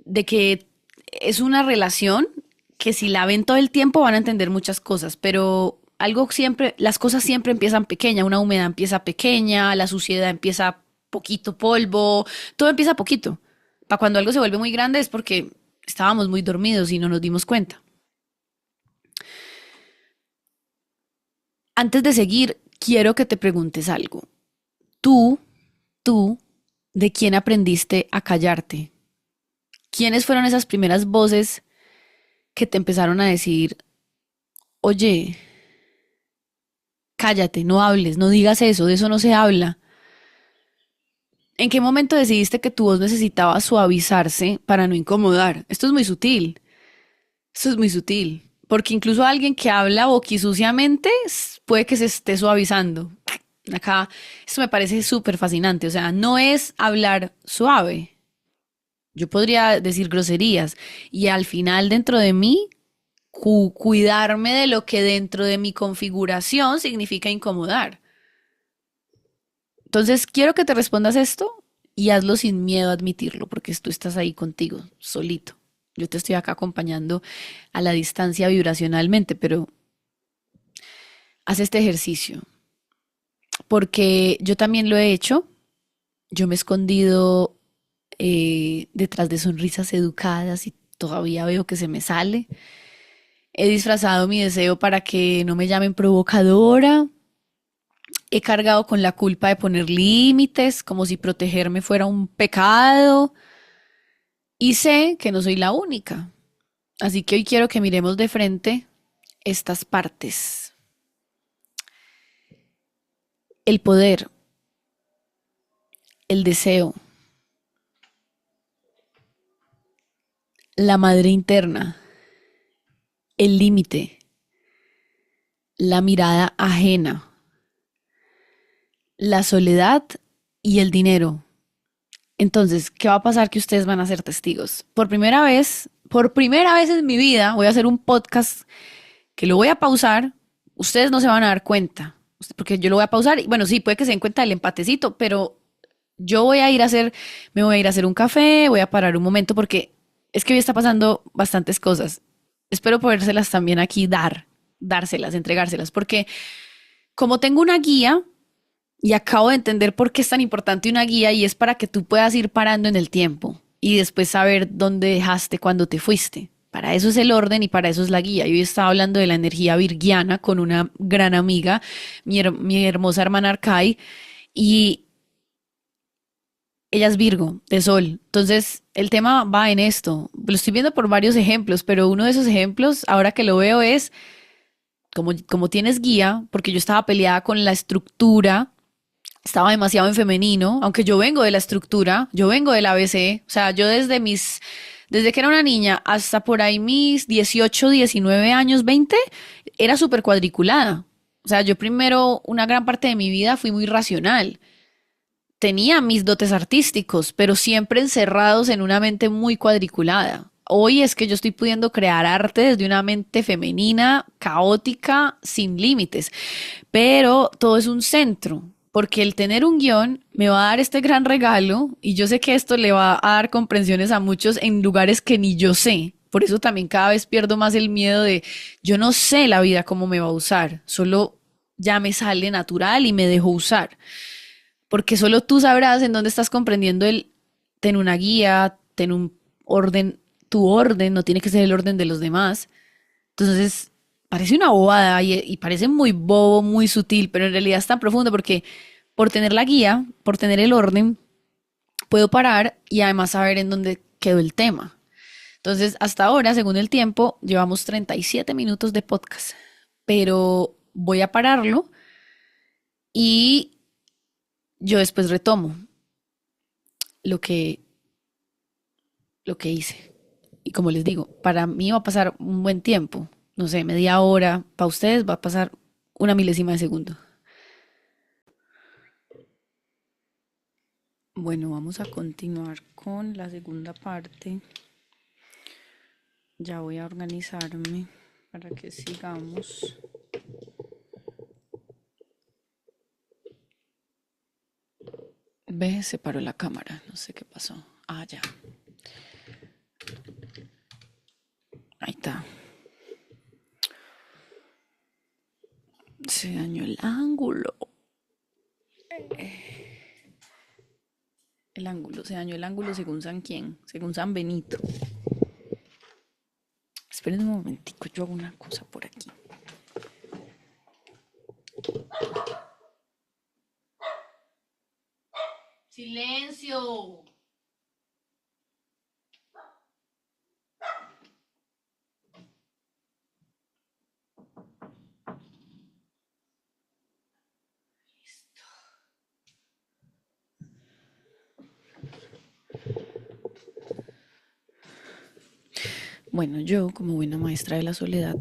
De que es una relación que si la ven todo el tiempo van a entender muchas cosas, pero algo siempre, las cosas siempre empiezan pequeñas, una humedad empieza pequeña, la suciedad empieza poquito polvo, todo empieza poquito. Para cuando algo se vuelve muy grande es porque estábamos muy dormidos y no nos dimos cuenta. Antes de seguir, quiero que te preguntes algo. Tú, tú, ¿de quién aprendiste a callarte? ¿Quiénes fueron esas primeras voces que te empezaron a decir, oye, cállate, no hables, no digas eso, de eso no se habla? ¿En qué momento decidiste que tu voz necesitaba suavizarse para no incomodar? Esto es muy sutil, esto es muy sutil, porque incluso alguien que habla boquisuciamente puede que se esté suavizando. Acá, esto me parece súper fascinante, o sea, no es hablar suave. Yo podría decir groserías y al final dentro de mí cuidarme de lo que dentro de mi configuración significa incomodar. Entonces, quiero que te respondas esto y hazlo sin miedo a admitirlo, porque tú estás ahí contigo, solito. Yo te estoy acá acompañando a la distancia vibracionalmente, pero haz este ejercicio, porque yo también lo he hecho. Yo me he escondido detrás de sonrisas educadas y todavía veo que se me sale. He disfrazado mi deseo para que no me llamen provocadora. He cargado con la culpa de poner límites, como si protegerme fuera un pecado. Y sé que no soy la única. Así que hoy quiero que miremos de frente estas partes. El poder, el deseo, la madre interna, el límite, la mirada ajena, la soledad y el dinero. Entonces, ¿qué va a pasar? Que ustedes van a ser testigos. Por primera vez en mi vida, voy a hacer un podcast que lo voy a pausar. Ustedes no se van a dar cuenta, porque yo lo voy a pausar. Y bueno, sí, puede que se den cuenta del empatecito, pero yo voy a ir a hacer, me voy a ir a hacer un café, voy a parar un momento, porque es que hoy está pasando bastantes cosas. Espero podérselas también aquí dárselas, entregárselas, porque como tengo una guía, y acabo de entender por qué es tan importante una guía y es para que tú puedas ir parando en el tiempo y después saber dónde dejaste cuando te fuiste. Para eso es el orden y para eso es la guía. Yo estaba hablando de la energía virgiana con una gran amiga, mi hermosa hermana Arcai, y ella es Virgo, de Sol. Entonces, el tema va en esto. Lo estoy viendo por varios ejemplos, pero uno de esos ejemplos, ahora que lo veo, es como tienes guía, porque yo estaba peleada con la estructura. Estaba demasiado en femenino, aunque yo vengo de la estructura, yo vengo del ABC, o sea, yo desde que era una niña hasta por ahí mis 18, 19 años, 20, era súper cuadriculada. O sea, yo primero, una gran parte de mi vida fui muy racional. Tenía mis dotes artísticos, pero siempre encerrados en una mente muy cuadriculada. Hoy es que yo estoy pudiendo crear arte desde una mente femenina, caótica, sin límites, pero todo es un centro. Porque el tener un guión me va a dar este gran regalo y yo sé que esto le va a dar comprensiones a muchos en lugares que ni yo sé, Por eso también cada vez pierdo más el miedo de, yo no sé la vida cómo me va a usar, solo ya me sale natural y me dejo usar. Porque solo tú sabrás en dónde estás comprendiendo el, ten una guía, ten un orden, tu orden, no tiene que ser el orden de los demás. Entonces, parece una bobada y parece muy bobo, muy sutil, pero en realidad es tan profundo porque por tener la guía, por tener el orden, puedo parar y además saber en dónde quedó el tema. Entonces, hasta ahora, según el tiempo, llevamos 37 minutos de podcast, pero voy a pararlo y yo después retomo lo que, lo que hice. Y como les digo, para mí va a pasar un buen tiempo, no sé, media hora, para ustedes va a pasar una milésima de segundo. Bueno, vamos a continuar con la segunda parte. Ya voy a organizarme para que sigamos. Ve, se paró la cámara, no sé qué pasó. Ah, ya. Ahí está. Se dañó el ángulo. El ángulo, se dañó el ángulo según San quién, según San Benito. Esperen un momentico, yo hago una cosa por aquí. Silencio. Bueno, yo como buena maestra de la soledad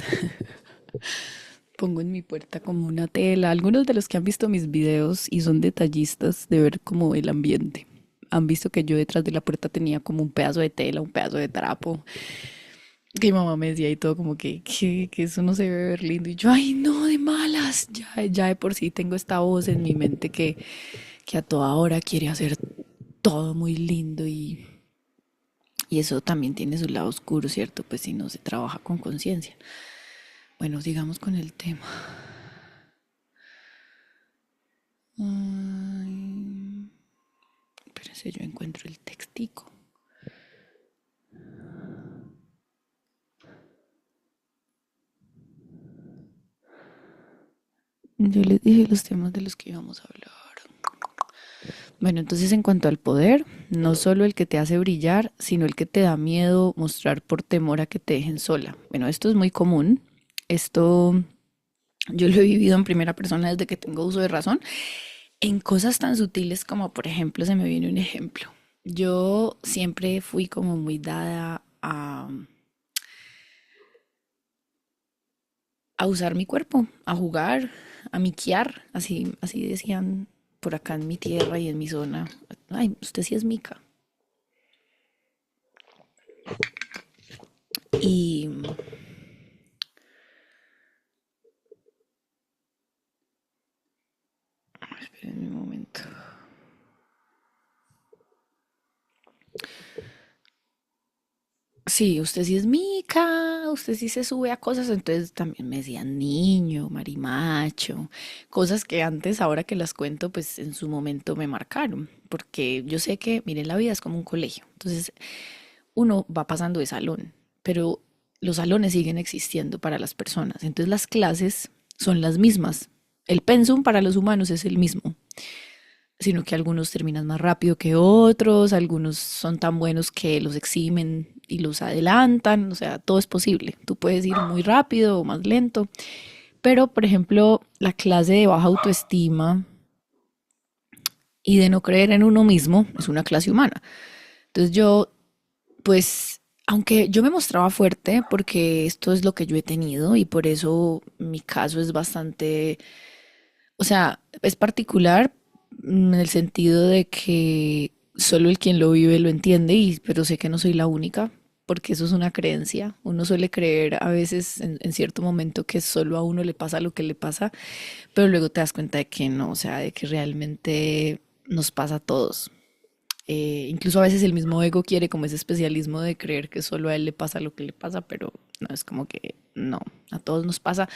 pongo en mi puerta como una tela. Algunos de los que han visto mis videos y son detallistas de ver como el ambiente, han visto que yo detrás de la puerta tenía como un pedazo de tela, un pedazo de trapo. Que mi mamá me decía y todo como que eso no se debe ver lindo. Y yo, ay, no, de malas. Ya de por sí tengo esta voz en mi mente que a toda hora quiere hacer todo muy lindo y eso también tiene su lado oscuro, ¿cierto? Pues si no se trabaja con conciencia. Bueno, sigamos con el tema. Ay, espérense, yo encuentro el textico. Yo les dije los temas de los que íbamos a hablar. Bueno, entonces en cuanto al poder, no solo el que te hace brillar, sino el que te da miedo mostrar por temor a que te dejen sola. Bueno, esto es muy común. Esto yo lo he vivido en primera persona desde que tengo uso de razón, en cosas tan sutiles como, por ejemplo, se me viene un ejemplo. Yo siempre fui como muy dada a usar mi cuerpo, a jugar, a miquear, así decían por acá en mi tierra y en mi zona. Ay, usted sí es mica. Y esperen un momento. Sí, usted sí es mica, usted sí se sube a cosas, entonces también me decían niño, marimacho, cosas que antes, ahora que las cuento, pues en su momento me marcaron, porque yo sé que, miren, la vida es como un colegio, entonces uno va pasando de salón, pero los salones siguen existiendo para las personas, entonces las clases son las mismas, el pensum para los humanos es el mismo, sino que algunos terminan más rápido que otros, algunos son tan buenos que los eximen y los adelantan, o sea, todo es posible. Tú puedes ir muy rápido o más lento, pero por ejemplo, la clase de baja autoestima y de no creer en uno mismo es una clase humana. Entonces yo, pues, aunque yo me mostraba fuerte porque esto es lo que yo he tenido y por eso mi caso es bastante, o sea, es particular en el sentido de que solo el quien lo vive lo entiende, pero sé que no soy la única, porque eso es una creencia. Uno suele creer a veces en cierto momento que solo a uno le pasa lo que le pasa, pero luego te das cuenta de que no, o sea, de que realmente nos pasa a todos. Incluso a veces el mismo ego quiere como ese especialismo de creer que solo a él le pasa lo que le pasa, pero no, es como que no, a todos nos pasa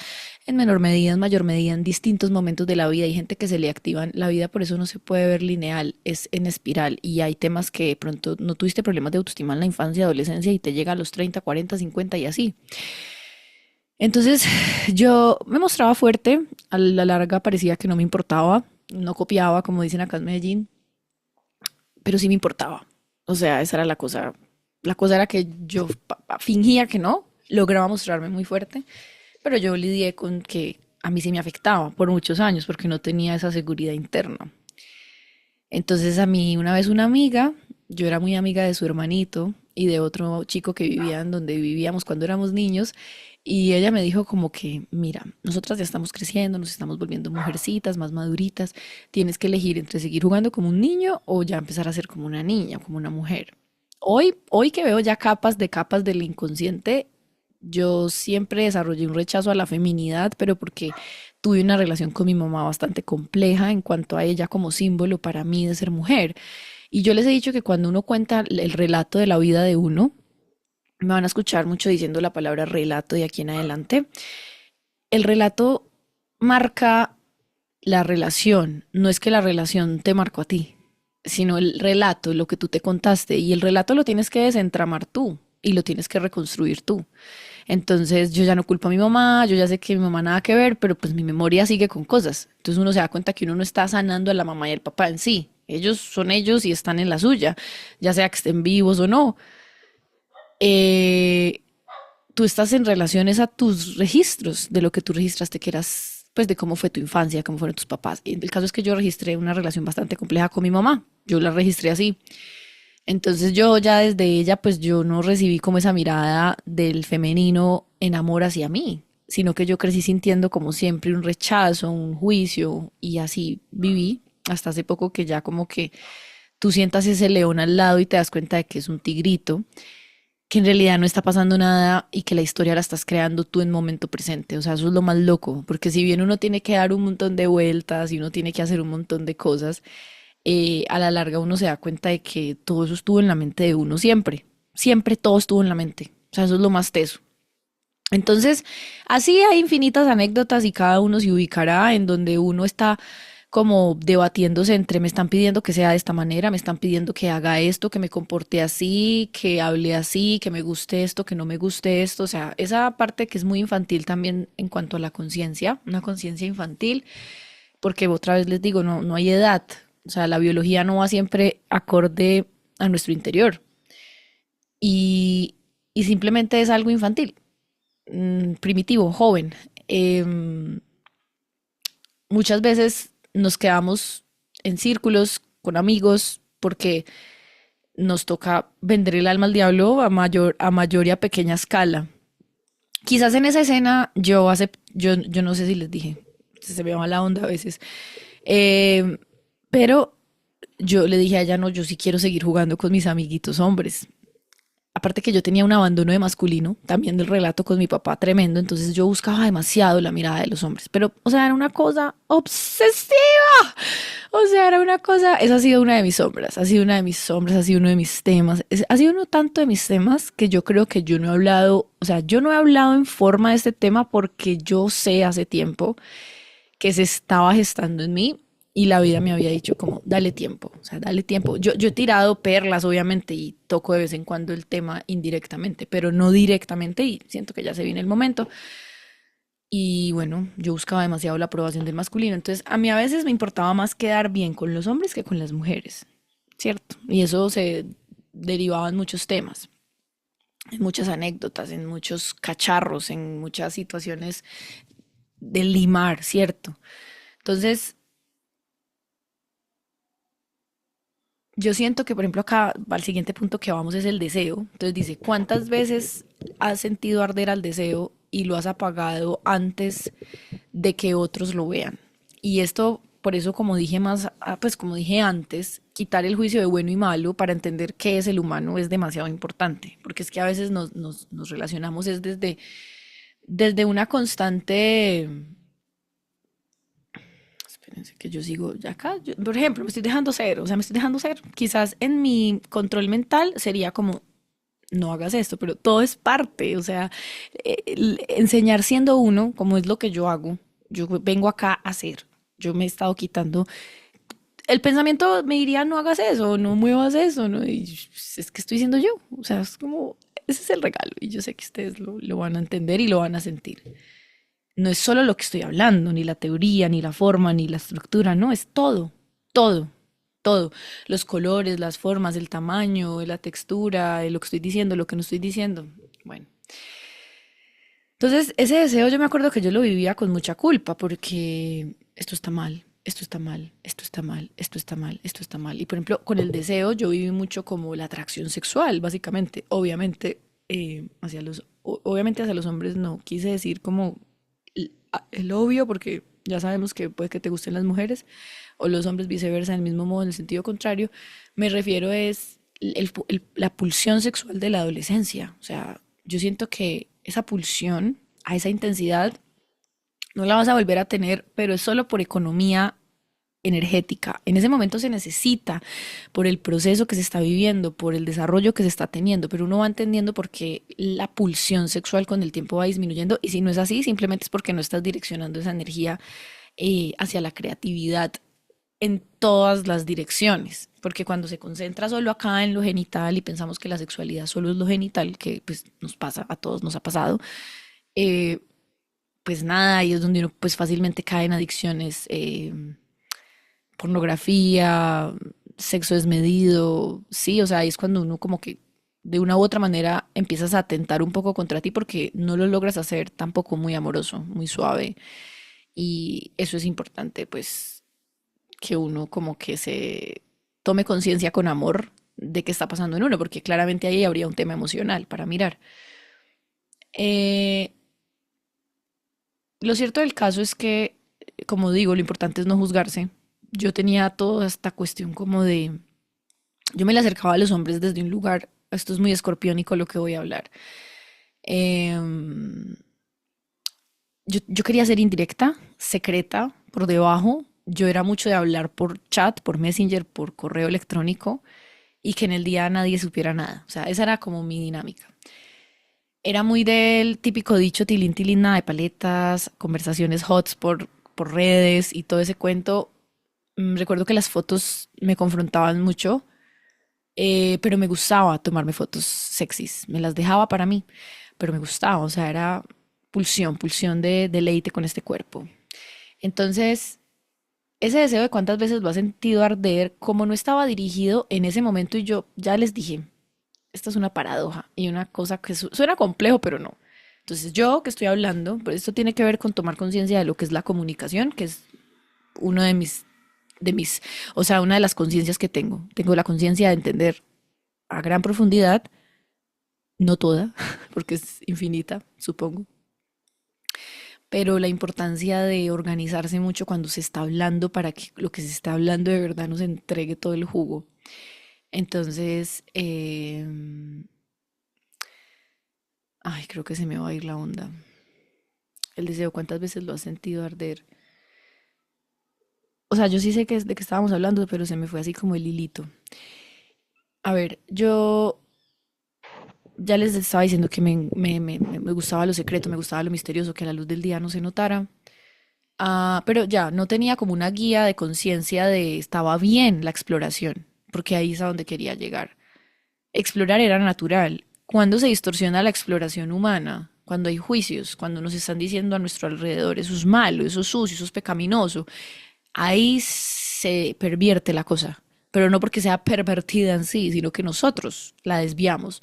en menor medida, en mayor medida, en distintos momentos de la vida. Hay gente que se le activan la vida, por eso no se puede ver lineal, es en espiral. Y hay temas que de pronto no tuviste problemas de autoestima en la infancia, adolescencia y te llega a los 30, 40, 50 y así. Entonces yo me mostraba fuerte, a la larga parecía que no me importaba, no copiaba, como dicen acá en Medellín, pero sí me importaba. O sea, esa era la cosa. La cosa era que yo fingía que no, lograba mostrarme muy fuerte, pero yo lidié con que a mí sí me afectaba por muchos años porque no tenía esa seguridad interna. Entonces a mí una vez una amiga, yo era muy amiga de su hermanito y de otro chico que vivía en donde vivíamos cuando éramos niños, y ella me dijo como que, mira, nosotras ya estamos creciendo, nos estamos volviendo mujercitas, más maduritas, tienes que elegir entre seguir jugando como un niño o ya empezar a ser como una niña, como una mujer. Hoy que veo ya capas del inconsciente, yo siempre desarrollé un rechazo a la feminidad, pero porque tuve una relación con mi mamá bastante compleja en cuanto a ella como símbolo para mí de ser mujer. Y yo les he dicho que cuando uno cuenta el relato de la vida de uno, me van a escuchar mucho diciendo la palabra relato de aquí en adelante. El relato marca la relación, no es que la relación te marcó a ti, sino el relato, lo que tú te contaste. Y el relato lo tienes que desentramar tú y lo tienes que reconstruir tú. Entonces yo ya no culpo a mi mamá, yo ya sé que mi mamá nada que ver, pero pues mi memoria sigue con cosas. Entonces uno se da cuenta que uno no está sanando a la mamá y al papá en sí. Ellos son ellos y están en la suya, ya sea que estén vivos o no. Eh, Tú estás en relaciones a tus registros, de lo que tú registraste que eras, pues de cómo fue tu infancia, cómo fueron tus papás. Y el caso es que yo registré una relación bastante compleja con mi mamá. Yo la registré así. Entonces yo ya desde ella, pues yo no recibí como esa mirada del femenino en amor hacia mí, sino que yo crecí sintiendo como siempre un rechazo, un juicio, y así viví hasta hace poco que ya como que tú sientas ese león al lado y te das cuenta de que es un tigrito, que en realidad no está pasando nada y que la historia la estás creando tú en momento presente. O sea, eso es lo más loco, porque si bien uno tiene que dar un montón de vueltas y uno tiene que hacer un montón de cosas, a la larga uno se da cuenta de que todo eso estuvo en la mente de uno siempre. Siempre todo estuvo en la mente. O sea, eso es lo más teso. Entonces, así hay infinitas anécdotas y cada uno se ubicará en donde uno está como debatiéndose entre me están pidiendo que sea de esta manera, me están pidiendo que haga esto, que me comporte así, que hable así, que me guste esto, que no me guste esto. O sea, esa parte que es muy infantil también en cuanto a la conciencia, una conciencia infantil, porque otra vez les digo, no, no hay edad. O sea, la biología no va siempre acorde a nuestro interior y, y simplemente es algo infantil, primitivo, joven. Muchas veces nos quedamos en círculos con amigos porque nos toca vender el alma al diablo a mayor y a pequeña escala. Quizás en esa escena yo no sé si les dije, se me va la onda a veces, eh, pero yo le dije a ella, no, yo sí quiero seguir jugando con mis amiguitos hombres. Aparte que yo tenía un abandono de masculino, también del relato con mi papá tremendo, entonces yo buscaba demasiado la mirada de los hombres, pero, o sea, era una cosa obsesiva, o sea, era una cosa, esa ha sido una de mis sombras, ha sido una de mis sombras, ha sido uno de mis temas, ha sido uno tanto de mis temas que yo creo que yo no he hablado, o sea, yo no he hablado en forma de este tema porque yo sé hace tiempo que se estaba gestando en mí y la vida me había dicho como, dale tiempo, o sea, dale tiempo. Yo he tirado perlas, obviamente, y toco de vez en cuando el tema indirectamente, pero no directamente y siento que ya se viene el momento. Y bueno, yo buscaba demasiado la aprobación del masculino, entonces a mí a veces me importaba más quedar bien con los hombres que con las mujeres, ¿cierto? Y eso se derivaba en muchos temas, en muchas anécdotas, en muchos cacharros, en muchas situaciones de limar, ¿cierto? Entonces, yo siento que, por ejemplo, acá al siguiente punto que vamos es el deseo. Entonces dice, ¿cuántas veces has sentido arder al deseo y lo has apagado antes de que otros lo vean? Y esto, por eso, como dije más, pues como dije antes, quitar el juicio de bueno y malo para entender qué es el humano es demasiado importante, porque es que a veces nos relacionamos es desde una constante, que yo sigo ya acá. Por ejemplo, me estoy dejando ser, o sea, me estoy dejando ser. Quizás en mi control mental sería como, no hagas esto, pero todo es parte, o sea, enseñar siendo uno, como es lo que yo hago. Yo vengo acá a hacer. Yo me he estado quitando el pensamiento me diría no hagas eso, no muevas eso, ¿no? Y es que estoy siendo yo. O sea, es como, ese es el regalo. Y yo sé que ustedes lo van a entender y lo van a sentir. No es solo lo que estoy hablando, ni la teoría, ni la forma, ni la estructura, no, es todo, todo, todo. Los colores, las formas, el tamaño, la textura, lo que estoy diciendo, lo que no estoy diciendo. Bueno, entonces, ese deseo yo me acuerdo que yo lo vivía con mucha culpa porque esto está mal, esto está mal, esto está mal, esto está mal, esto está mal. Y por ejemplo, con el deseo yo viví mucho como la atracción sexual, básicamente. Obviamente, obviamente hacia los hombres no. Quise decir como el obvio porque ya sabemos que puede que te gusten las mujeres o los hombres viceversa, del mismo modo, en el sentido contrario. Me refiero es la pulsión sexual de la adolescencia. O sea, yo siento que esa pulsión a esa intensidad no la vas a volver a tener, pero es solo por economía energética. En ese momento se necesita por el proceso que se está viviendo, por el desarrollo que se está teniendo, pero uno va entendiendo por qué la pulsión sexual con el tiempo va disminuyendo y si no es así, simplemente es porque no estás direccionando esa energía hacia la creatividad en todas las direcciones, porque cuando se concentra solo acá en lo genital y pensamos que la sexualidad solo es lo genital, que pues nos pasa, a todos nos ha pasado, eh, pues nada, ahí es donde uno pues fácilmente cae en adicciones, pornografía, sexo desmedido, sí, o sea, ahí es cuando uno como que de una u otra manera empiezas a atentar un poco contra ti porque no lo logras hacer tampoco muy amoroso, muy suave y eso es importante pues que uno como que se tome conciencia con amor de qué está pasando en uno, porque claramente ahí habría un tema emocional para mirar. Eh, lo cierto del caso es que, como digo, lo importante es no juzgarse. Yo tenía toda esta cuestión como de, yo me le acercaba a los hombres desde un lugar, esto es muy escorpiónico lo que voy a hablar. Em, yo quería ser indirecta, secreta, por debajo. Yo era mucho de hablar por chat, por Messenger, por correo electrónico y que en el día nadie supiera nada. O sea, esa era como mi dinámica. Era muy del típico dicho tilín, tilín, nada de paletas, conversaciones hots por redes y todo ese cuento. Recuerdo que las fotos me confrontaban mucho, pero me gustaba tomarme fotos sexys. Me las dejaba para mí, pero me gustaba. O sea, era pulsión, pulsión de deleite con este cuerpo. Entonces, ese deseo de cuántas veces lo has sentido arder, como no estaba dirigido en ese momento y yo ya les dije, esta es una paradoja y una cosa que suena complejo, pero no. Entonces yo que estoy hablando, pues esto tiene que ver con tomar conciencia de lo que es la comunicación, que es uno de mis, o sea, una de las conciencias que tengo. Tengo la conciencia de entender a gran profundidad, no toda, porque es infinita, supongo, pero la importancia de organizarse mucho cuando se está hablando para que lo que se está hablando de verdad nos entregue todo el jugo. Entonces, ay, creo que se me va a ir la onda. El deseo, ¿cuántas veces lo has sentido arder? O sea, yo sí sé que es de qué estábamos hablando, pero se me fue así como el hilito. A ver, yo ya les estaba diciendo que me gustaba lo secreto, me gustaba lo misterioso, que a la luz del día no se notara. Ah, pero ya, no tenía como una guía de conciencia de estaba bien la exploración, porque ahí es a donde quería llegar. Explorar era natural. Cuando se distorsiona la exploración humana, cuando hay juicios, cuando nos están diciendo a nuestro alrededor eso es malo, eso es sucio, eso es pecaminoso, ahí se pervierte la cosa. Pero no porque sea pervertida en sí, sino que nosotros la desviamos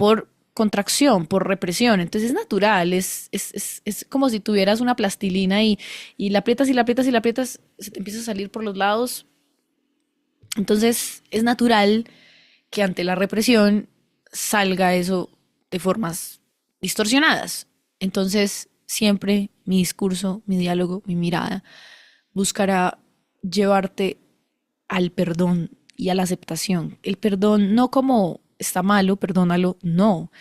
por contracción, por represión. Entonces es natural, es como si tuvieras una plastilina y la aprietas y la aprietas y la aprietas, se te empieza a salir por los lados. Entonces es natural que ante la represión salga eso de formas distorsionadas. Entonces, siempre mi discurso, mi diálogo, mi mirada buscará llevarte al perdón y a la aceptación. El perdón no como está malo, perdónalo, no.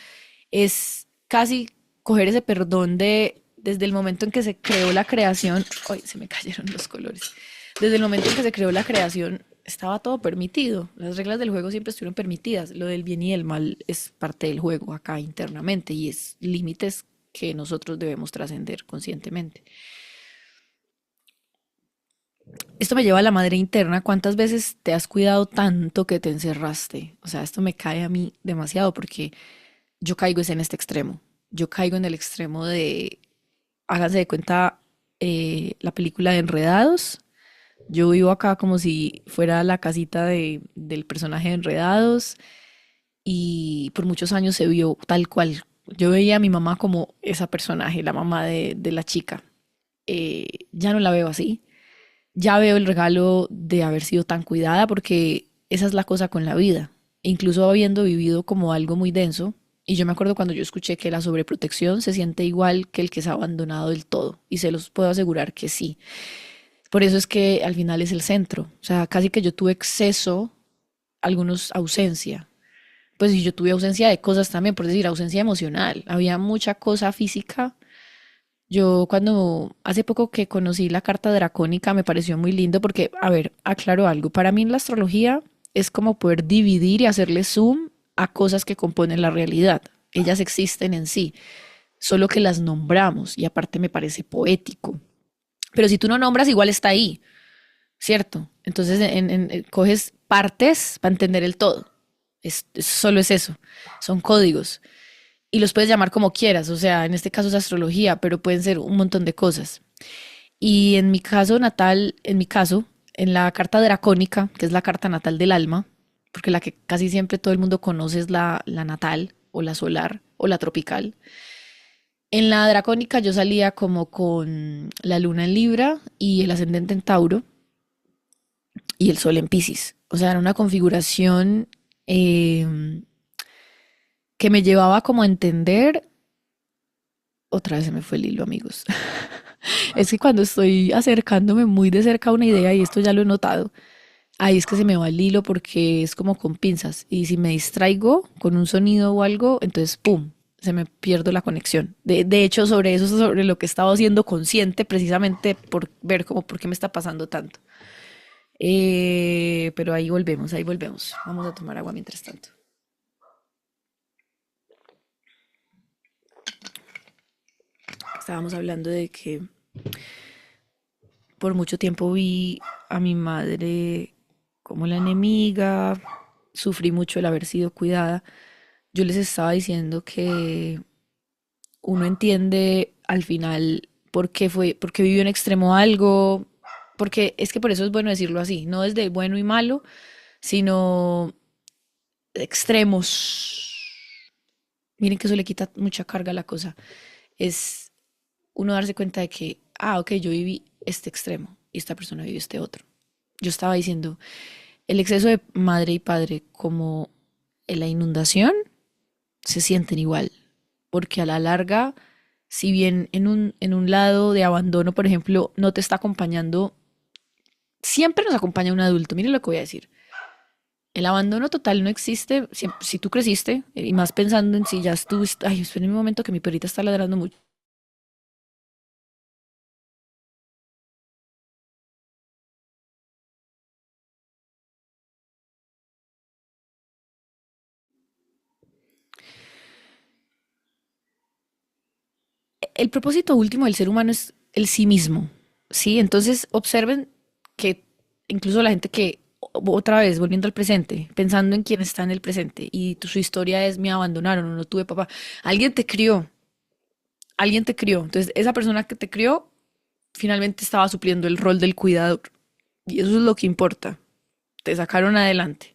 Es casi coger ese perdón de desde el momento en que se creó la creación, ¡ay, se me cayeron los colores! Desde el momento en que se creó la creación, estaba todo permitido. Las reglas del juego siempre estuvieron permitidas. Lo del bien y el mal es parte del juego acá internamente y es límites que nosotros debemos trascender conscientemente. Esto me lleva a la madre interna. ¿Cuántas veces te has cuidado tanto que te encerraste? O sea, esto me cae a mí demasiado porque yo caigo es en este extremo. Yo caigo en el extremo de, háganse de cuenta, la película de Enredados. Yo vivo acá como si fuera la casita del personaje de Enredados y por muchos años se vio tal cual. Yo veía a mi mamá como esa personaje, la mamá de la chica. Ya no la veo así. Ya veo el regalo de haber sido tan cuidada porque esa es la cosa con la vida. Incluso habiendo vivido como algo muy denso, y yo me acuerdo cuando yo escuché que la sobreprotección se siente igual que el que es abandonado del todo, y se los puedo asegurar que sí. Por eso es que al final es el centro. O sea, casi que yo tuve exceso, algunos ausencia. Pues y yo tuve ausencia de cosas también, por decir, ausencia emocional. Había mucha cosa física. Yo cuando hace poco que conocí la carta dracónica me pareció muy lindo porque, a ver, aclaro algo. Para mí en la astrología es como poder dividir y hacerle zoom a cosas que componen la realidad. Ellas existen en sí, solo que las nombramos y aparte me parece poético. Pero si tú no nombras, igual está ahí, ¿cierto? Entonces coges partes para entender el todo. Solo es eso. Son códigos. Y los puedes llamar como quieras. O sea, en este caso es astrología, pero pueden ser un montón de cosas. Y en mi caso natal, en mi caso, en la carta dracónica, que es la carta natal del alma, porque la que casi siempre todo el mundo conoce es la natal, o la solar, o la tropical. En la dracónica yo salía como con la luna en Libra y el ascendente en Tauro y el sol en Piscis. O sea, era una configuración que me llevaba como a entender, otra vez se me fue el hilo, amigos. Es que cuando estoy acercándome muy de cerca a una idea, y esto ya lo he notado, ahí es que se me va el hilo porque es como con pinzas. Y si me distraigo con un sonido o algo, entonces, ¡pum!, se me pierdo la conexión. De hecho, sobre eso, sobre lo que he estado haciendo consciente, precisamente por ver como por qué me está pasando tanto. Pero ahí volvemos, ahí volvemos. Vamos a tomar agua mientras tanto. Estábamos hablando de que por mucho tiempo vi a mi madre como la enemiga, sufrí mucho el haber sido cuidada. Yo les estaba diciendo que uno entiende al final por qué vivió en extremo algo, porque es que por eso es bueno decirlo así, no desde bueno y malo, sino extremos. Miren que eso le quita mucha carga a la cosa. Es uno darse cuenta de que, ok, yo viví este extremo y esta persona vivió este otro. Yo estaba diciendo, el exceso de madre y padre como en la inundación se sienten igual, porque a la larga, si bien en un lado de abandono, por ejemplo, no te está acompañando, siempre nos acompaña un adulto. Miren lo que voy a decir. El abandono total no existe si tú creciste, y más pensando en si ya estuviste. Ay, espera un momento que mi perrita está ladrando mucho. El propósito último del ser humano es el sí mismo, ¿sí? Entonces observen que incluso la gente que, otra vez, volviendo al presente, pensando en quién está en el presente, y su historia es me abandonaron o no tuve papá, alguien te crió, alguien te crió. Entonces esa persona que te crió finalmente estaba supliendo el rol del cuidador. Y eso es lo que importa. Te sacaron adelante.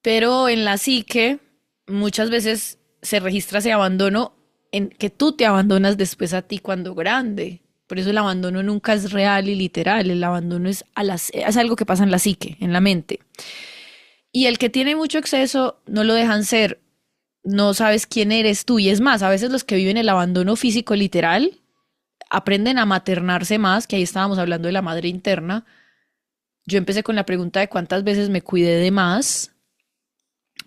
Pero en la psique muchas veces se registra ese abandono en que tú te abandonas después a ti cuando grande. Por eso el abandono nunca es real y literal. El abandono es algo que pasa en la psique, en la mente. Y el que tiene mucho exceso no lo dejan ser. No sabes quién eres tú. Y es más, a veces los que viven el abandono físico literal aprenden a maternarse más, que ahí estábamos hablando de la madre interna. Yo empecé con la pregunta de cuántas veces me cuidé de más,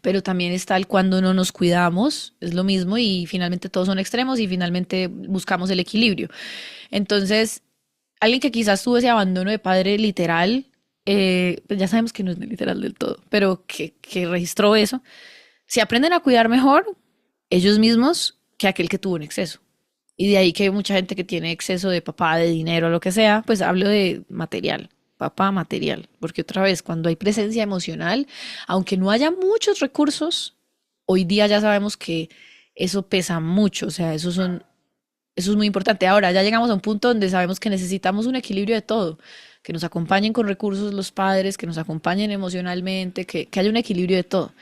pero también está el cuando no nos cuidamos, es lo mismo y finalmente todos son extremos y finalmente buscamos el equilibrio. Entonces, alguien que quizás tuvo ese abandono de padre literal, pues ya sabemos que no es literal del todo, pero que registró eso, se aprenden a cuidar mejor ellos mismos que aquel que tuvo un exceso. Y de ahí que mucha gente que tiene exceso de papá, de dinero, lo que sea, pues hablo de material, papá material. Porque otra vez, cuando hay presencia emocional, aunque no haya muchos recursos, hoy día ya sabemos que eso pesa mucho. O sea, eso es muy importante. Ahora ya llegamos a un punto donde sabemos que necesitamos un equilibrio de todo, que nos acompañen con recursos los padres, que nos acompañen emocionalmente, que haya un equilibrio de todo.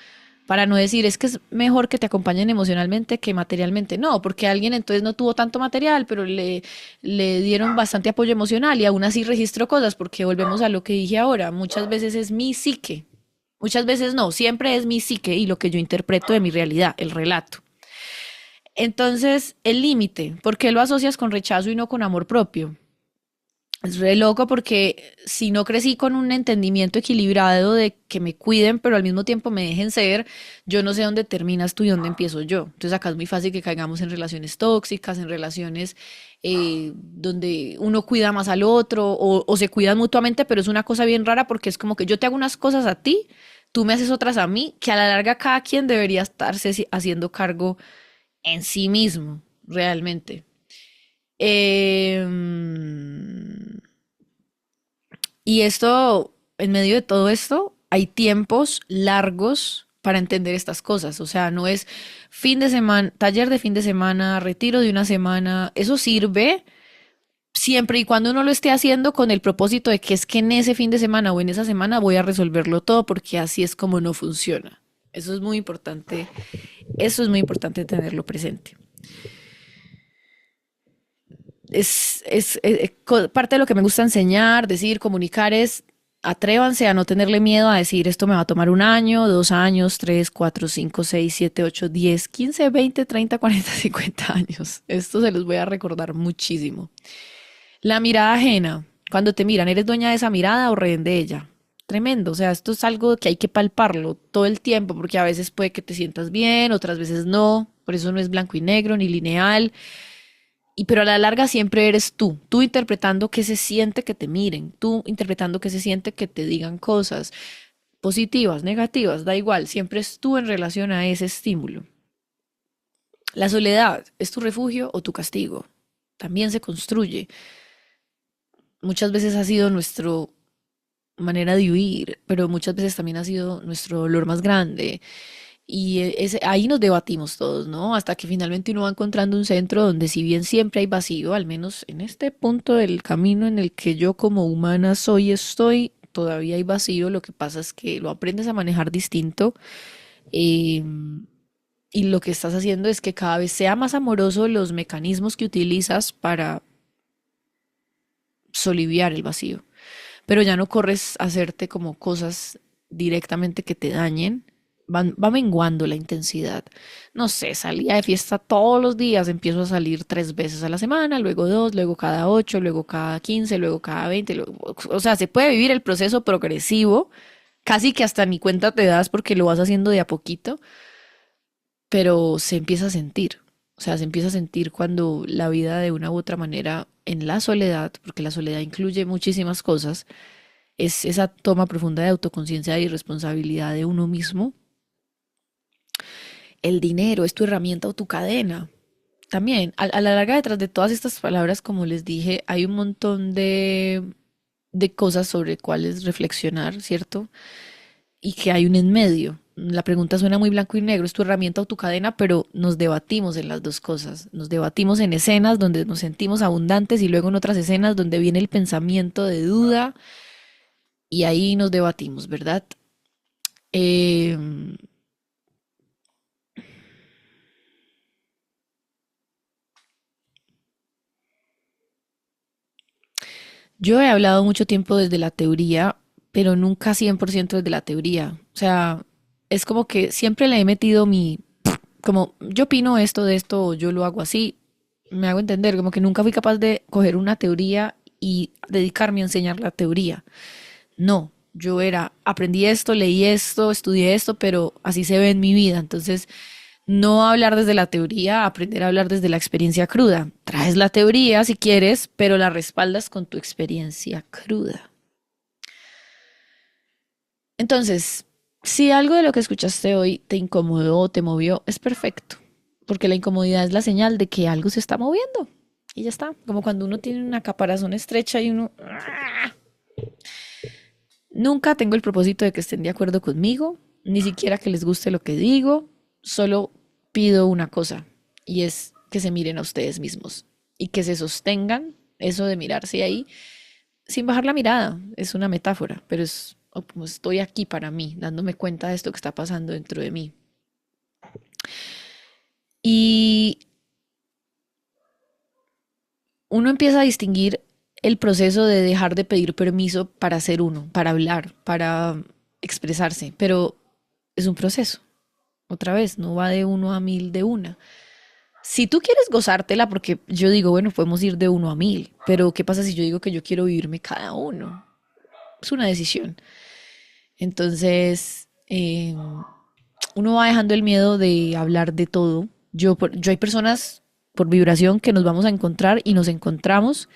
Para no decir, es que es mejor que te acompañen emocionalmente que materialmente. No, porque alguien entonces no tuvo tanto material, pero le dieron bastante apoyo emocional y aún así registró cosas, porque volvemos a lo que dije ahora, muchas veces es mi psique, muchas veces no, siempre es mi psique y lo que yo interpreto de mi realidad, el relato. Entonces, el límite, ¿por qué lo asocias con rechazo y no con amor propio? Es re loco porque si no crecí con un entendimiento equilibrado de que me cuiden, pero al mismo tiempo me dejen ser, yo no sé dónde terminas tú y dónde empiezo yo. Entonces acá es muy fácil que caigamos en relaciones tóxicas, en relaciones donde uno cuida más al otro o se cuidan mutuamente, pero es una cosa bien rara porque es como que yo te hago unas cosas a ti, tú me haces otras a mí, que a la larga cada quien debería estarse haciendo cargo en sí mismo, realmente. Y esto, en medio de todo esto, hay tiempos largos para entender estas cosas. O sea, no es fin de semana, taller de fin de semana, retiro de una semana. Eso sirve siempre y cuando uno lo esté haciendo con el propósito de que es que en ese fin de semana o en esa semana voy a resolverlo todo, porque así es como no funciona. Eso es muy importante. Eso es muy importante tenerlo presente. Parte de lo que me gusta enseñar, decir, comunicar es atrévanse a no tenerle miedo a decir esto me va a tomar 1 año, 2 años, 3, 4, 5, 6, 7, 8, 10, 15, 20, 30, 40, 50 años. Esto se los voy a recordar muchísimo. La mirada ajena. Cuando te miran, ¿eres dueña de esa mirada o rehén de ella? Tremendo, o sea, esto es algo que hay que palparlo todo el tiempo, porque a veces puede que te sientas bien, otras veces no, por eso no es blanco y negro ni lineal. Y pero a la larga siempre eres tú interpretando qué se siente que te miren, tú interpretando qué se siente que te digan cosas positivas, negativas, da igual, siempre es tú en relación a ese estímulo. La soledad es tu refugio o tu castigo. También se construye. Muchas veces ha sido nuestra manera de huir, pero muchas veces también ha sido nuestro dolor más grande. Y ahí nos debatimos todos, ¿no? Hasta que finalmente uno va encontrando un centro donde si bien siempre hay vacío, al menos en este punto del camino en el que yo como humana soy, estoy, todavía hay vacío, lo que pasa es que lo aprendes a manejar distinto eh, y lo que estás haciendo es que cada vez sea más amoroso los mecanismos que utilizas para soliviar el vacío, pero ya no corres a hacerte como cosas directamente que te dañen, va menguando la intensidad. No sé, salía de fiesta todos los días, empiezo a salir 3 veces a la semana, luego dos, luego cada 8, luego cada 15, luego cada 20. O sea, se puede vivir el proceso progresivo, casi que hasta ni cuenta te das porque lo vas haciendo de a poquito, pero se empieza a sentir. O sea, se empieza a sentir cuando la vida de una u otra manera en la soledad, porque la soledad incluye muchísimas cosas, es esa toma profunda de autoconciencia y responsabilidad de uno mismo. El dinero es tu herramienta o tu cadena. También, a la larga, detrás de todas estas palabras, como les dije, hay un montón de cosas sobre cuáles reflexionar, ¿cierto? Y que hay un en medio. La pregunta suena muy blanco y negro, es tu herramienta o tu cadena, pero nos debatimos en las dos cosas. Nos debatimos en escenas donde nos sentimos abundantes y luego en otras escenas donde viene el pensamiento de duda y ahí nos debatimos, ¿verdad? Eh, yo he hablado mucho tiempo desde la teoría, pero nunca 100% desde la teoría. O sea, es como que siempre le he metido como yo opino esto de esto, o yo lo hago así, me hago entender, como que nunca fui capaz de coger una teoría y dedicarme a enseñar la teoría. No, Yo era, aprendí esto, leí esto, estudié esto, pero así se ve en mi vida. Entonces, no hablar desde la teoría, aprender a hablar desde la experiencia cruda. Traes la teoría si quieres, pero la respaldas con tu experiencia cruda. Entonces, si algo de lo que escuchaste hoy te incomodó o te movió, es perfecto, porque la incomodidad es la señal de que algo se está moviendo. Y ya está, como cuando uno tiene una caparazón estrecha y uno... Nunca tengo el propósito de que estén de acuerdo conmigo, ni siquiera que les guste lo que digo, solo pido una cosa, y es que se miren a ustedes mismos y que se sostengan eso de mirarse ahí sin bajar la mirada. Es una metáfora, pero es como estoy aquí para mí, dándome cuenta de esto que está pasando dentro de mí. Y uno empieza a distinguir el proceso de dejar de pedir permiso para ser uno, para hablar, para expresarse, pero es un proceso. Otra vez, no va de uno a mil de una. Si tú quieres gozártela, porque yo digo, bueno, podemos ir de uno a mil, pero ¿qué pasa si yo digo que yo quiero vivirme cada uno? Es una decisión. Entonces, uno va dejando el miedo de hablar de todo. Yo hay personas por vibración que nos vamos a encontrar y nos encontramos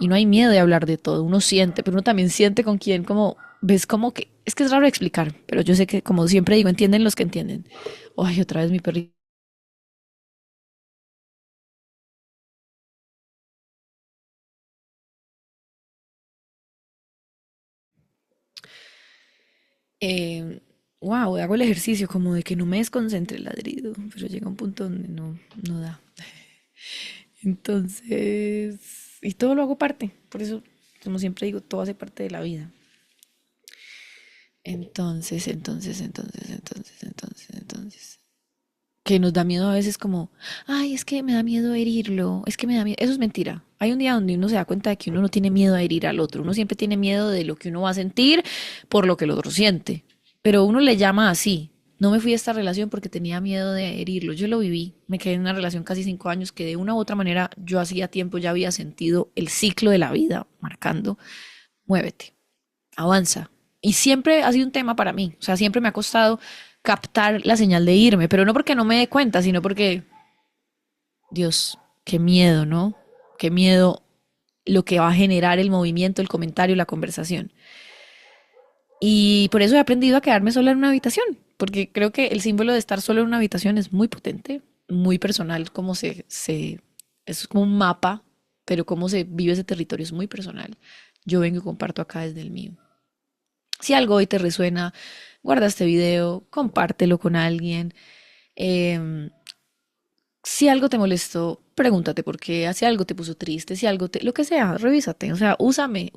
y no hay miedo de hablar de todo. Uno siente, pero uno también siente con quién, como, ves como que, es que es raro explicar, pero yo sé que, como siempre digo, entienden los que entienden. Ay, otra vez mi perrito. Eh, wow, hago el ejercicio como de que no me desconcentre el ladrido, pero llega un punto donde no da. Entonces, y todo lo hago parte, por eso, como siempre digo, todo hace parte de la vida. Entonces, que nos da miedo a veces como, ay, es que me da miedo herirlo, es que me da miedo, eso es mentira. Hay un día donde uno se da cuenta de que uno no tiene miedo a herir al otro, uno siempre tiene miedo de lo que uno va a sentir por lo que el otro siente, pero uno le llama así. No me fui a esta relación porque tenía miedo de herirlo, yo lo viví, me quedé en una relación casi 5 años que de una u otra manera yo hacía tiempo ya había sentido el ciclo de la vida marcando, muévete, avanza. Y siempre ha sido un tema para mí, o sea, siempre me ha costado captar la señal de irme, pero no porque no me dé cuenta, sino porque, Dios, qué miedo, ¿no? Qué miedo lo que va a generar el movimiento, el comentario, la conversación. Y por eso he aprendido a quedarme sola en una habitación, porque creo que el símbolo de estar solo en una habitación es muy potente, muy personal, como es como un mapa, pero cómo se vive ese territorio es muy personal. Yo vengo y comparto acá desde el mío. Si algo hoy te resuena, guarda este video, compártelo con alguien. Em, si algo te molestó, pregúntate por qué. Si algo te puso triste, si algo te... Lo que sea, revísate. O sea, úsame.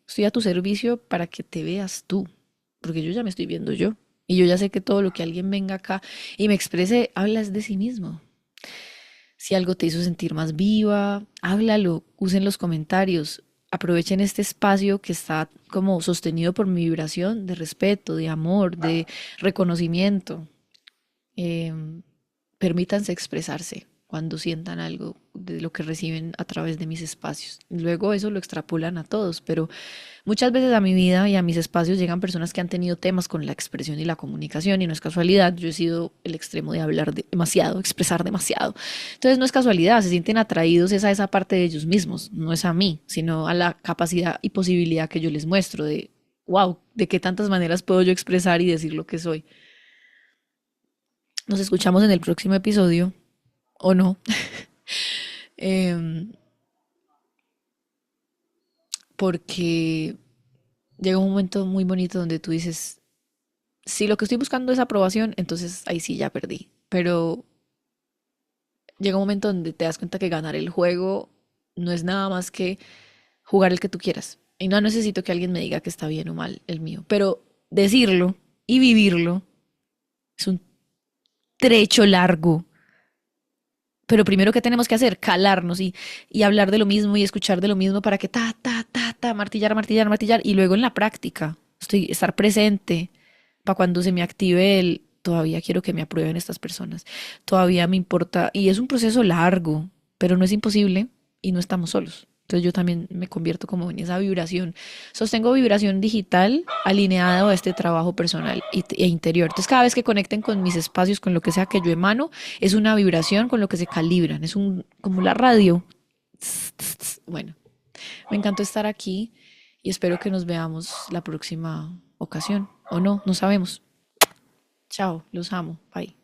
Estoy a tu servicio para que te veas tú. Porque yo ya me estoy viendo yo. Y yo ya sé que todo lo que alguien venga acá y me exprese, hablas de sí mismo. Si algo te hizo sentir más viva, háblalo, usen los comentarios, aprovechen este espacio que está como sostenido por mi vibración de respeto, de amor, de reconocimiento. Em, Permítanse expresarse cuando sientan algo de lo que reciben a través de mis espacios. Luego eso lo extrapolan a todos, pero muchas veces a mi vida y a mis espacios llegan personas que han tenido temas con la expresión y la comunicación y no es casualidad, yo he sido el extremo de hablar demasiado, expresar demasiado. Entonces no es casualidad, se sienten atraídos es a esa parte de ellos mismos, no es a mí, sino a la capacidad y posibilidad que yo les muestro de, wow, de qué tantas maneras puedo yo expresar y decir lo que soy. Nos escuchamos en el próximo episodio, o no, em, porque llega un momento muy bonito donde tú dices, si lo que estoy buscando es aprobación, entonces ahí sí ya perdí. Pero llega un momento donde te das cuenta que ganar el juego no es nada más que jugar el que tú quieras. Y no necesito que alguien me diga que está bien o mal el mío. Pero decirlo y vivirlo es un trecho largo. Pero primero, ¿qué tenemos que hacer? Calarnos y hablar de lo mismo y escuchar de lo mismo para que martillar, martillar, martillar. Y luego en la práctica, estar presente para cuando se me active el, todavía quiero que me aprueben estas personas. Todavía me importa. Y es un proceso largo, pero no es imposible y no estamos solos. Entonces yo también me convierto como en esa vibración. Sostengo vibración digital alineada a este trabajo personal e interior. Entonces cada vez que conecten con mis espacios, con lo que sea que yo emano, es una vibración con lo que se calibran. Es un, como la radio. Bueno, me encantó estar aquí y espero que nos veamos la próxima ocasión. O no, no sabemos. Chao, los amo. Bye.